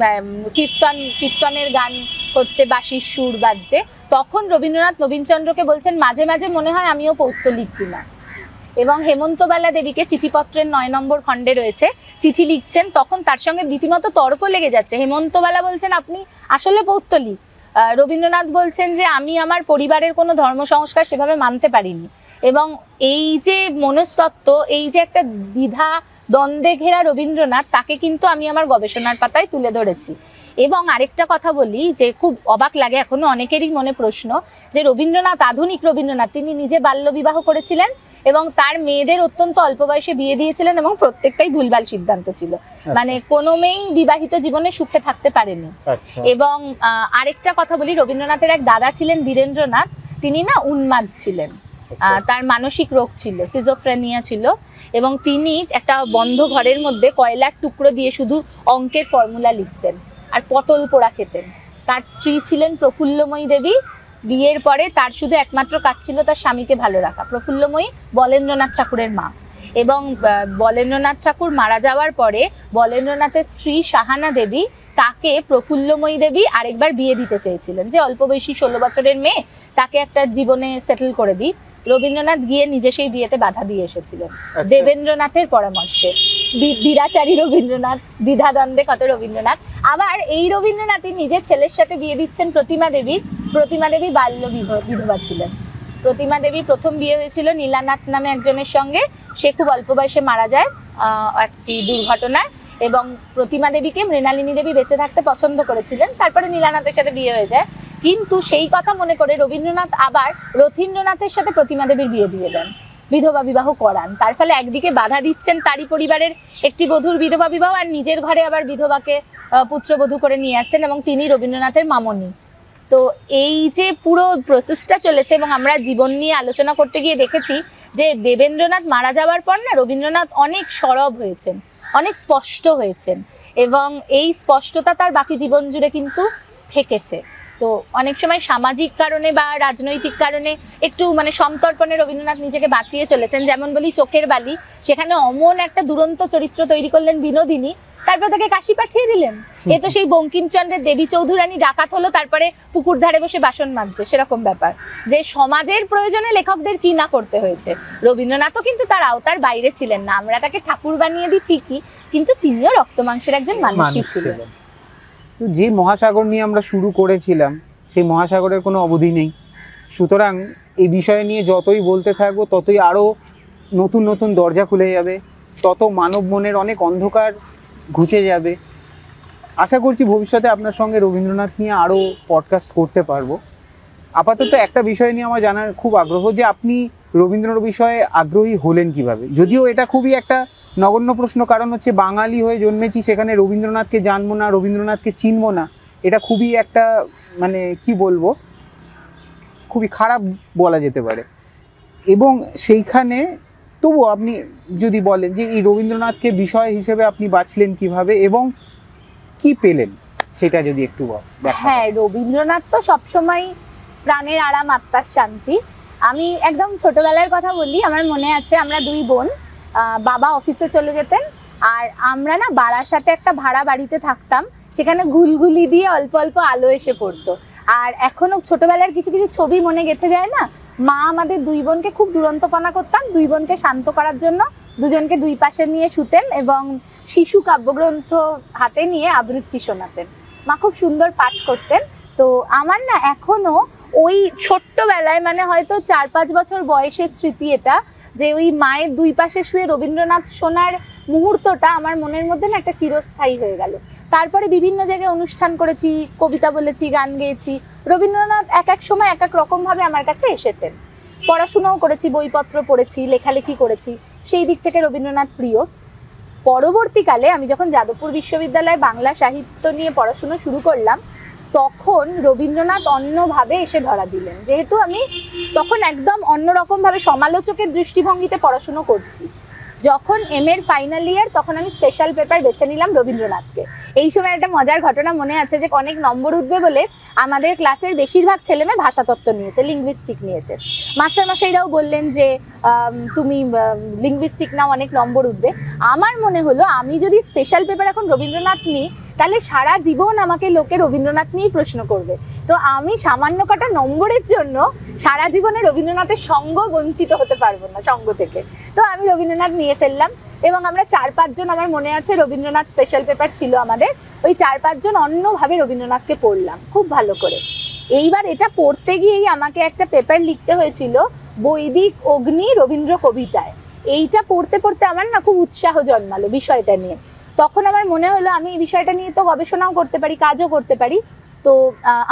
কীর্তনের গান হচ্ছে, বাঁশির সুর বাজছে। তখন রবীন্দ্রনাথ নবীনচন্দ্রকে বলছেন মাঝে মাঝে মনে হয় আমিও পৌত্তলিক কিনা। এবং হেমন্তবালা দেবীকে চিঠিপত্রের 9 নম্বর খণ্ডে রয়েছে, চিঠি লিখছেন, তখন তার সঙ্গে রীতিমতো তর্ক লেগে যাচ্ছে। হেমন্তবালা বলছেন আপনি আসলে পৌত্তলিক, রবীন্দ্রনাথ বলছেন যে আমি আমার পরিবারের কোনো ধর্ম সংস্কার সেভাবে মানতে পারিনি। এবং এই যে মনস্তত্ত্ব, এই যে একটা দ্বিধা দ্বন্দ্বে ঘেরা রবীন্দ্রনাথ, তাকে কিন্তু আমি আমার গবেষণার পাতায় তুলে ধরেছি। এবং আরেকটা কথা বলি যে খুব অবাক লাগে, এখনো অনেকেরই মনে প্রশ্ন যে রবীন্দ্রনাথ, আধুনিক রবীন্দ্রনাথ, তিনি নিজে বাল্য বিবাহ করেছিলেন এবং তার মেয়েদের অত্যন্ত অল্প বয়সে বিয়ে দিয়েছিলেন এবং প্রত্যেকটাই ভুলভাল সিদ্ধান্ত ছিল, মানে কোনো মেয়েই বিবাহিত জীবনে সুখে থাকতে পারেনি। এবং আরেকটা কথা বলি, রবীন্দ্রনাথের এক দাদা ছিলেন বীরেন্দ্রনাথ, তিনি না উন্মাদ ছিলেন, তার মানসিক রোগ ছিল, সিজোফ্রেনিয়া ছিল, এবং তিনি একটা বন্ধ ঘরের মধ্যে কয়লার টুকরো দিয়ে শুধু অঙ্কের ফর্মুলা লিখতেন আর পটল পোড়া খেতেন। তার স্ত্রী ছিলেন প্রফুল্লময়ী দেবী, বিয়ের পরে তার শুধু একমাত্র কাজ ছিল তার স্বামীকে ভালো রাখা। প্রফুল্লময়ী বলেন্দ্রনাথ ঠাকুরের মা, এবং বলেন্দ্রনাথ ঠাকুর মারা যাওয়ার পরে বলেন্দ্রনাথের স্ত্রী সাহানা দেবী তাকে প্রফুল্লময়ী দেবী আরেকবার বিয়ে দিতে চেয়েছিলেন, যে অল্প বয়সী 16 বছরের মেয়ে, তাকে একটা জীবনে সেটেল করে দিই। রবীন্দ্রনাথ গিয়ে নিজে সেই বিয়েতে বাধা দিয়ে এসেছিলেন দেবেন্দ্রনাথের পরামর্শে। বীরাচারী রবীন্দ্রনাথ, দ্বিধাদ্বন্দ্বে কত রবীন্দ্রনাথ। আবার এই রবীন্দ্রনাথই নিজের ছেলের সাথে বিয়ে দিচ্ছেন প্রতিমা দেবীর। প্রতিমা দেবী বাল্য বিধবা ছিলেন। প্রতিমা দেবীর প্রথম বিয়ে হয়েছিল নীলানাথ নামে একজনের সঙ্গে, সে খুব অল্প বয়সে মারা যায় একটি দুর্ঘটনায়। এবং প্রতিমা দেবীকে মৃণালিনী দেবী বেঁচে থাকতে পছন্দ করেছিলেন, তারপরে নীলানাথের সাথে বিয়ে হয়ে যায়। কিন্তু সেই কথা মনে করে রবীন্দ্রনাথ আবার রথীন্দ্রনাথের সাথে প্রতিমা দেবীর বিয়ে দিয়ে দেন, বিধবা বিবাহ করান। তার ফলে একদিকে বাধা দিচ্ছেন তারই পরিবারের একটি বধূর বিধবা বিবাহ, আর নিজের ঘরে আবার বিধবাকে পুত্রবধূ করে নিয়ে আসছেন, এবং তিনি রবীন্দ্রনাথের মামনি। তো এই যে পুরো প্রসেসটা চলেছে, এবং আমরা জীবন নিয়ে আলোচনা করতে গিয়ে দেখেছি যে দেবেন্দ্রনাথ মারা যাওয়ার পর না রবীন্দ্রনাথ অনেক সরব হয়েছেন, অনেক স্পষ্ট হয়েছেন, এবং এই স্পষ্টতা তার বাকি জীবন জুড়ে কিন্তু থেকেছে। তো অনেক সময় সামাজিক কারণে বা রাজনৈতিক কারণে একটু মানে সন্তর্পণে রবীন্দ্রনাথ নিজেকে বাঁচিয়ে চলেছেন। যেমন বলি চোখের বালি, সেখানে অমন একটা দুরন্ত চরিত্র তৈরি করলেন বিনোদিনী, তারপর তাকে কাশি পাঠিয়ে দিলেন। এ তো সেই বঙ্কিমচন্দ্রের দেবী চৌধুরানী ডাকাত হলো, তারপরে পুকুর ধারে বসে বাসন মাজছে, সেরকম ব্যাপার। যে সমাজের প্রয়োজনে লেখকদের কি না করতে হয়েছে। রবীন্দ্রনাথও কিন্তু তার আওতার বাইরে ছিলেন না। আমরা তাকে ঠাকুর বানিয়ে দিই ঠিকই, কিন্তু তিনিও রক্ত মাংসের একজন মানুষই ছিলেন। যে মহাসাগর নিয়ে আমরা শুরু করেছিলাম, সেই মহাসাগরের কোনো অবধি নেই। সুতরাং এই বিষয় নিয়ে যতই বলতে থাকবো ততই আরও নতুন নতুন দরজা খুলে যাবে, তত মানব মনের অনেক অন্ধকার ঘুচে যাবে। আশা করছি ভবিষ্যতে আপনার সঙ্গে রবীন্দ্রনাথ নিয়ে আরও পডকাস্ট করতে পারবো। আপাতত একটা বিষয় নিয়ে আমার জানার খুব আগ্রহ, যে আপনি রবীন্দ্রনাথ বিষয়ে আগ্রহী হলেন কিভাবে? যদিও এটা খুবই একটা নগণ্য প্রশ্ন, কারণ হচ্ছে বাঙালি হয়ে জন্মেছি, সেখানে রবীন্দ্রনাথকে জানবো না, রবীন্দ্রনাথকে চিনবো না, এটা খুবই একটা মানে কি বলবো, খুবই খারাপ বলা যেতে পারে। এবং সেইখানে তবুও আপনি যদি বলেন যে এই রবীন্দ্রনাথকে বিষয় হিসেবে আপনি বাছলেন কিভাবে এবং কি পেলেন, সেটা যদি একটু বলেন। হ্যাঁ, রবীন্দ্রনাথ তো সবসময় প্রাণের আরাম, আত্মার শান্তি। আমি একদম ছোটবেলার কথা বলি, আমার মনে আছে আমরা দুই বোন, বাবা অফিসে চলে যেতেন, আর আমরা না বারাসাতে একটা ভাড়া বাড়িতে থাকতাম, সেখানে ঘুলঘুলি দিয়ে অল্প অল্প আলো এসে পড়তো। আর এখনো ছোটবেলার কিছু কিছু ছবি মনে গেঁথে যায় না। মা আমাদের দুই বোনকে খুব দুরন্তপনা করতাম, দুই বোনকে শান্ত করার জন্য দুজনকে দুই পাশে নিয়ে শুতেন এবং শিশু কাব্যগ্রন্থ হাতে নিয়ে আবৃত্তি শোনাতেন। মা খুব সুন্দর পাঠ করতেন। তো আমার না এখনো ওই ছোট্টবেলায়, মানে হয়তো 4-5 বছর বয়সের স্মৃতি এটা, যে ওই মায়ের দুই পাশে শুয়ে রবীন্দ্রনাথ শোনার মুহূর্তটা আমার মনের মধ্যে না একটা চিরস্থায়ী হয়ে গেল। তারপরে বিভিন্ন জায়গায় অনুষ্ঠান করেছি, কবিতা বলেছি, গান গেয়েছি। রবীন্দ্রনাথ এক এক সময় এক এক রকম ভাবে আমার কাছে এসেছেন। পড়াশোনাও করেছি, বইপত্র পড়েছি, লেখালেখি করেছি, সেই দিক থেকে রবীন্দ্রনাথ প্রিয়। পরবর্তীকালে আমি যখন যাদবপুর বিশ্ববিদ্যালয়ে বাংলা সাহিত্য নিয়ে পড়াশোনা শুরু করলাম, তখন রবীন্দ্রনাথ অন্যভাবে এসে ধরা দিলেন। যেহেতু আমি তখন একদম অন্যরকম ভাবে সমালোচকের দৃষ্টিভঙ্গিতে পড়াশুনো করছি। যখন এর ফাইনাল ইয়ার, তখন আমি স্পেশাল পেপার বেছে নিলাম রবীন্দ্রনাথকে। এই সময় একটা মজার ঘটনা মনে আছে, যে অনেক নম্বর উঠবে বলে আমাদের ক্লাসের বেশিরভাগ ছেলেমেয়ে ভাষাতত্ত্ব নিয়েছে, লিঙ্গুইস্টিক নিয়েছে। মাস্টারমশাইরাও বললেন যে তুমি লিঙ্গুইস্টিক নাও, অনেক নম্বর উঠবে। আমার মনে হলো আমি যদি স্পেশাল পেপার এখন রবীন্দ্রনাথ নিই, তাহলে সারা জীবন আমাকে লোকে রবীন্দ্রনাথ নিয়েই প্রশ্ন করবে। তো আমি সামান্য কটা নম্বরের জন্য সারা জীবনে রবীন্দ্রনাথের সঙ্গ বঞ্চিত হতে পারবো না, সঙ্গ থেকে। তো আমি রবীন্দ্রনাথ নিয়ে ফেললাম, এবং আমরা 4-5 জন, আমার মনে আছে রবীন্দ্রনাথ স্পেশাল পেপার ছিল আমাদের, ওই 4-5 জন অন্যভাবে রবীন্দ্রনাথকে পড়লাম খুব ভালো করে। এইবার এটা পড়তে গিয়েই আমাকে একটা পেপার লিখতে হয়েছিল, বৈদিক অগ্নি রবীন্দ্র কবিতায়। এইটা পড়তে পড়তে আমার না খুব উৎসাহ জন্মালো বিষয়টা নিয়ে। তখন আমার মনে হলো আমি এই বিষয়টা নিয়ে তো গবেষণাও করতে পারি, কাজও করতে পারি। তো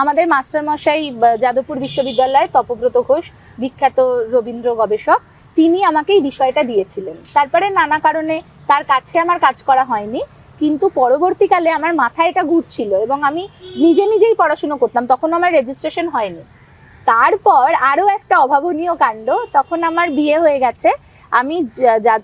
আমাদের মাস্টারমশাই যাদবপুর বিশ্ববিদ্যালয়ে তপব্রত ঘোষ, বিখ্যাত রবীন্দ্র গবেষক, তিনি আমাকে এই বিষয়টা দিয়েছিলেন। তারপরে নানা কারণে তার কাছে আমার কাজ করা হয়নি, কিন্তু পরবর্তীকালে আমার মাথায় এটা ঘুরছিল এবং আমি নিজে নিজেই পড়াশুনো করতাম। তখন আমার রেজিস্ট্রেশন হয়নি। তারপর আরও একটা অভাবনীয় কাণ্ড, তখন আমার বিয়ে হয়ে গেছে। আমি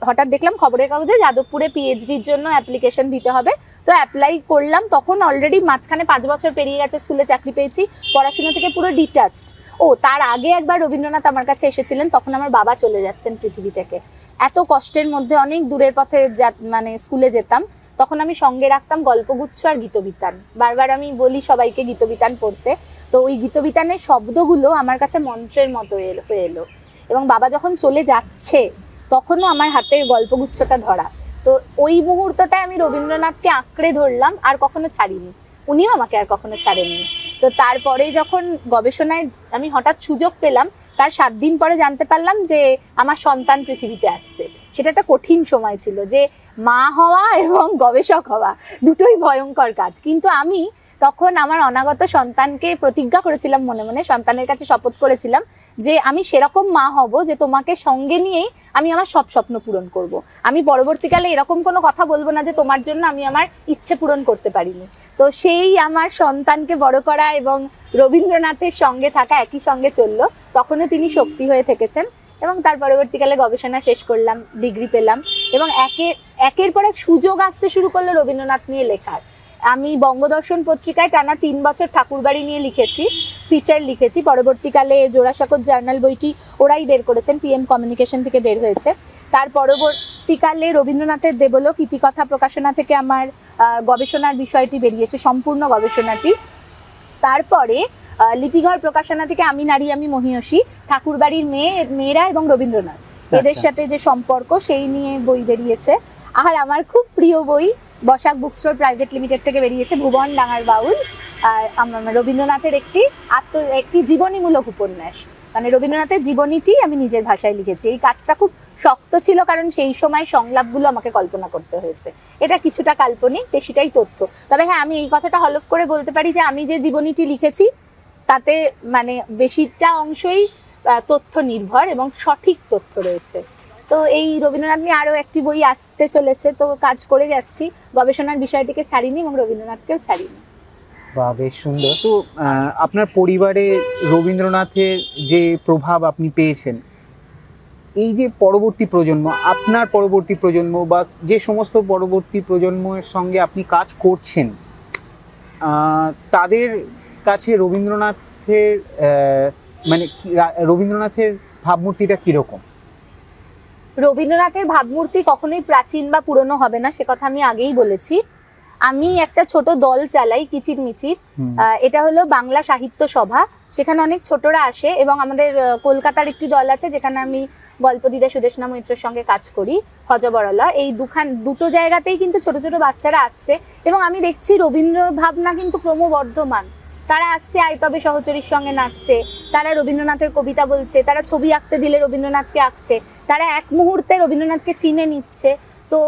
হঠাৎ দেখলাম খবরের কাগজে যাদবপুরে পিএইচডির জন্য অ্যাপ্লিকেশন দিতে হবে। তো অ্যাপ্লাই করলাম। তখন অলরেডি মাঝখানে 5 বছর পেরিয়ে গেছে, স্কুলে চাকরি পেয়েছি, পড়াশোনা থেকে পুরো ডিটাচড। তার আগে একবার রবীন্দ্রনাথ আমার কাছে এসেছিলেন, তখন আমার বাবা চলে যাচ্ছেন পৃথিবী থেকে। এত কষ্টের মধ্যে অনেক দূরের পথে মানে স্কুলে যেতাম, তখন আমি সঙ্গে রাখতাম গল্পগুচ্ছ আর গীতবিতান। বারবার আমি বলি সবাইকে গীতবিতান পড়তে। তো ওই গীতবিতানের শব্দগুলো আমার কাছে মন্ত্রের মতো হয়ে এলো। এবং বাবা যখন চলে যাচ্ছে তখনও আমার হাতে গল্পগুচ্ছটা ধরা। তো ওই মুহূর্তটায় আমি রবীন্দ্রনাথকে আঁকড়ে ধরলাম, আর কখনো ছাড়িনি, উনিও আমাকে আর কখনো ছাড়েননি। তো তারপরে যখন গবেষণায় আমি হঠাৎ সুযোগ পেলাম, তার 7 দিন পরে জানতে পারলাম যে আমার সন্তান পৃথিবীতে আসছে। সেটা একটা কঠিন সময় ছিল, যে মা হওয়া এবং গবেষক হওয়া দুটোই ভয়ঙ্কর কাজ। কিন্তু আমি তখন আমার অনাগত সন্তানকে প্রতিজ্ঞা করেছিলাম, মনে মনে সন্তানের কাছে শপথ করেছিলাম যে আমি সেরকম মা হব যে তোমাকে সঙ্গে নিয়েই আমি আমার সব স্বপ্ন পূরণ করব। আমি পরবর্তীকালে এরকম কোনো কথা বলবো না যে তোমার জন্য আমি আমার ইচ্ছে পূরণ করতে পারিনি। তো সেই আমার সন্তানকে বড় করা এবং রবীন্দ্রনাথের সঙ্গে থাকা একই সঙ্গে চললো, তখনও তিনি শক্তি হয়ে থেকেছেন। এবং তার পরবর্তীকালে গবেষণা শেষ করলাম, ডিগ্রি পেলাম, এবং একের পর এক সুযোগ আসতে শুরু করলো রবীন্দ্রনাথ নিয়ে লেখার। আমি বঙ্গদর্শন পত্রিকায় টানা 3 বছর ঠাকুরবাড়ি নিয়ে লিখেছি, ফিচার লিখেছি। পরবর্তীকালে জোড়াসাঁকোর জার্নাল বইটি ওরাই বের করেছেন, PM কমিউনিকেশন থেকে বের হয়েছে। তার পরবর্তীকালে রবীন্দ্রনাথের দেবলোক ইতিকথা প্রকাশনা থেকে আমার গবেষণার বিষয়টি বেরিয়েছে, সম্পূর্ণ গবেষণাটি। তারপরে লিপিঘর প্রকাশনা থেকে আমি নারী আমি মহিয়সী, ঠাকুরবাড়ির মেয়েরা এবং রবীন্দ্রনাথ এদের সাথে যে সম্পর্ক, সেই নিয়ে বই বেরিয়েছে। আর আমার খুব প্রিয় বই Basak book store private limited থেকে বেরিয়েছে, ভুবন ডাঙার বাউল, আর রবীন্দ্রনাথের একটি জীবনীমূলক উপন্যাস। মানে রবীন্দ্রনাথের জীবনীটি আমি নিজের ভাষায় লিখেছি। এই কাজটা খুব শক্ত ছিল, কারণ সেই সময় সংলাপগুলো আমাকে কল্পনা করতে হয়েছে। এটা কিছুটা কাল্পনিক, বেশিটাই তথ্য। তবে হ্যাঁ, আমি এই কথাটা হলফ করে বলতে পারি যে আমি যে জীবনীটি লিখেছি তাতে মানে বেশিটা অংশই তথ্য নির্ভর এবং সঠিক তথ্য রয়েছে। তো এই রবীন্দ্রনাথ নিয়ে আরো একটি বই আসতে চলেছে, তো কাজ করে যাচ্ছি, গবেষণার বিষয়টিকে ছাড়িনি এবং রবীন্দ্রনাথকেও ছাড়িনি। বাহ, বেশ সুন্দর। তো আপনার পরিবারে রবীন্দ্রনাথের যে প্রভাব আপনি পেয়েছেন, এই যে পরবর্তী প্রজন্ম, আপনার পরবর্তী প্রজন্ম বা যে সমস্ত পরবর্তী প্রজন্মের সঙ্গে আপনি কাজ করছেন, তাদের কাছে রবীন্দ্রনাথের মানে রবীন্দ্রনাথের ভাবমূর্তিটা কিরকম? রবীন্দ্রনাথের ভাবমূর্তি কখনোই প্রাচীন বা পুরনো হবে না, সে কথা আমি আগেই বলেছি। আমি একটা ছোট দল চালাই, কিচির মিচির। এটা হলো বাংলা সাহিত্য সভা, সেখানে অনেক ছোটরা আসে, এবং আমাদের কলকাতার একটি দল আছে যেখানে আমি গল্পদিদা সুদেশনা মৈত্রের সঙ্গে কাজ করি, হজবরলা। এই দুটো জায়গাতেই কিন্তু ছোট ছোট বাচ্চারা আসছে, এবং আমি দেখছি রবীন্দ্র ভাবনা কিন্তু ক্রমবর্ধমান। তারা আসছে আইতবে সহচরীর সঙ্গে নাচছে, তারা রবীন্দ্রনাথের কবিতা বলছে, তারা ছবি আঁকতে দিলে রবীন্দ্রনাথকে আঁকছে, তারা এক মুহূর্তে রবীন্দ্রনাথকে চিনে নিচ্ছে। তো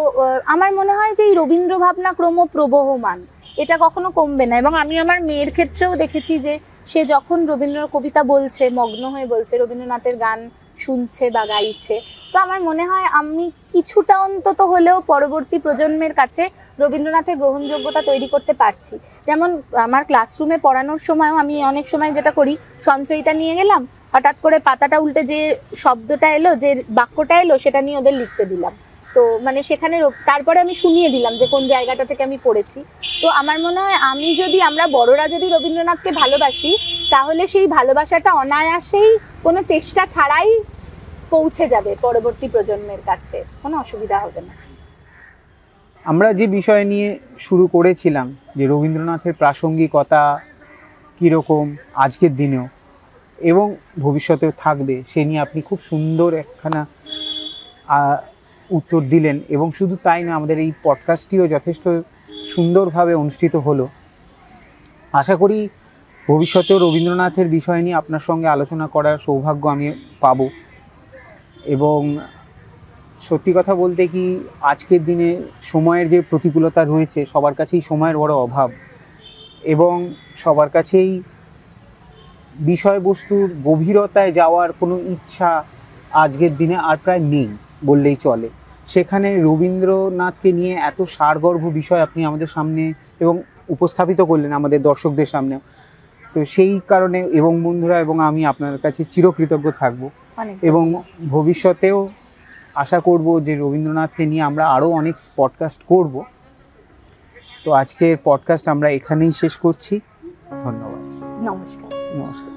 আমার মনে হয় যে এই রবীন্দ্র ভাবনা ক্রমপ্রবহমান, এটা কখনো কমবে না। এবং আমি আমার মেয়ের ক্ষেত্রেও দেখেছি যে সে যখন রবীন্দ্র কবিতা বলছে, মগ্ন হয়ে বলছে, রবীন্দ্রনাথের গান শুনছে বা গাইছে। তো আমার মনে হয় আমি কিছুটা অন্তত হলেও পরবর্তী প্রজন্মের কাছে রবীন্দ্রনাথের গ্রহণযোগ্যতা তৈরি করতে পারছি। যেমন আমার ক্লাসরুমে পড়ানোর সময়ও আমি অনেক সময় যেটা করি, সঞ্চয়িতা নিয়ে গেলাম, হঠাৎ করে পাতাটা উল্টে যে শব্দটা এলো, যে বাক্যটা এলো, সেটা নিয়ে ওদের লিখতে দিলাম। তো মানে সেখানে তারপরে আমি শুনিয়ে দিলাম যে কোন জায়গাটা থেকে আমি পড়েছি। তো আমার মনে হয় আমরা বড়রা যদি রবীন্দ্রনাথকে ভালোবাসি, তাহলে সেই ভালোবাসাটা অনায়াসেই কোনো চেষ্টা ছাড়াই পৌঁছে যাবে পরবর্তী প্রজন্মের কাছে, কোনো অসুবিধা হবে না। আমরা যে বিষয় নিয়ে শুরু করেছিলাম, যে রবীন্দ্রনাথের প্রাসঙ্গিকতা কীরকম আজকের দিনেও এবং ভবিষ্যতেও থাকবে, সে নিয়ে আপনি খুব সুন্দর একখানা উত্তর দিলেন। এবং শুধু তাই না, আমাদের এই পডকাস্টটিও যথেষ্ট সুন্দরভাবে অনুষ্ঠিত হলো। আশা করি ভবিষ্যতেও রবীন্দ্রনাথের বিষয় নিয়ে আপনার সঙ্গে আলোচনা করার সৌভাগ্য আমি পাব। এবং সত্যি কথা বলতে কি, আজকের দিনে সময়ের যে প্রতিকূলতা রয়েছে, সবার কাছেই সময়ের বড় অভাব, এবং সবার কাছেই বিষয়বস্তুর গভীরতায় যাওয়ার কোনো ইচ্ছা আজকের দিনে আর প্রায় নেই বললেই চলে। সেখানে রবীন্দ্রনাথকে নিয়ে এত সারগর্ভ বিষয় আপনি আমাদের সামনে এবং উপস্থাপিত করলেন আমাদের দর্শকদের সামনে। তো সেই কারণে এবং বন্ধুরা এবং আমি আপনার কাছে চিরকৃতজ্ঞ থাকব, এবং ভবিষ্যতেও আশা করব যে রবীন্দ্রনাথকে নিয়ে আমরা আরও অনেক পডকাস্ট করব। তো আজকের পডকাস্ট আমরা এখানেই শেষ করছি। ধন্যবাদ। নমস্কার। নমস্কার।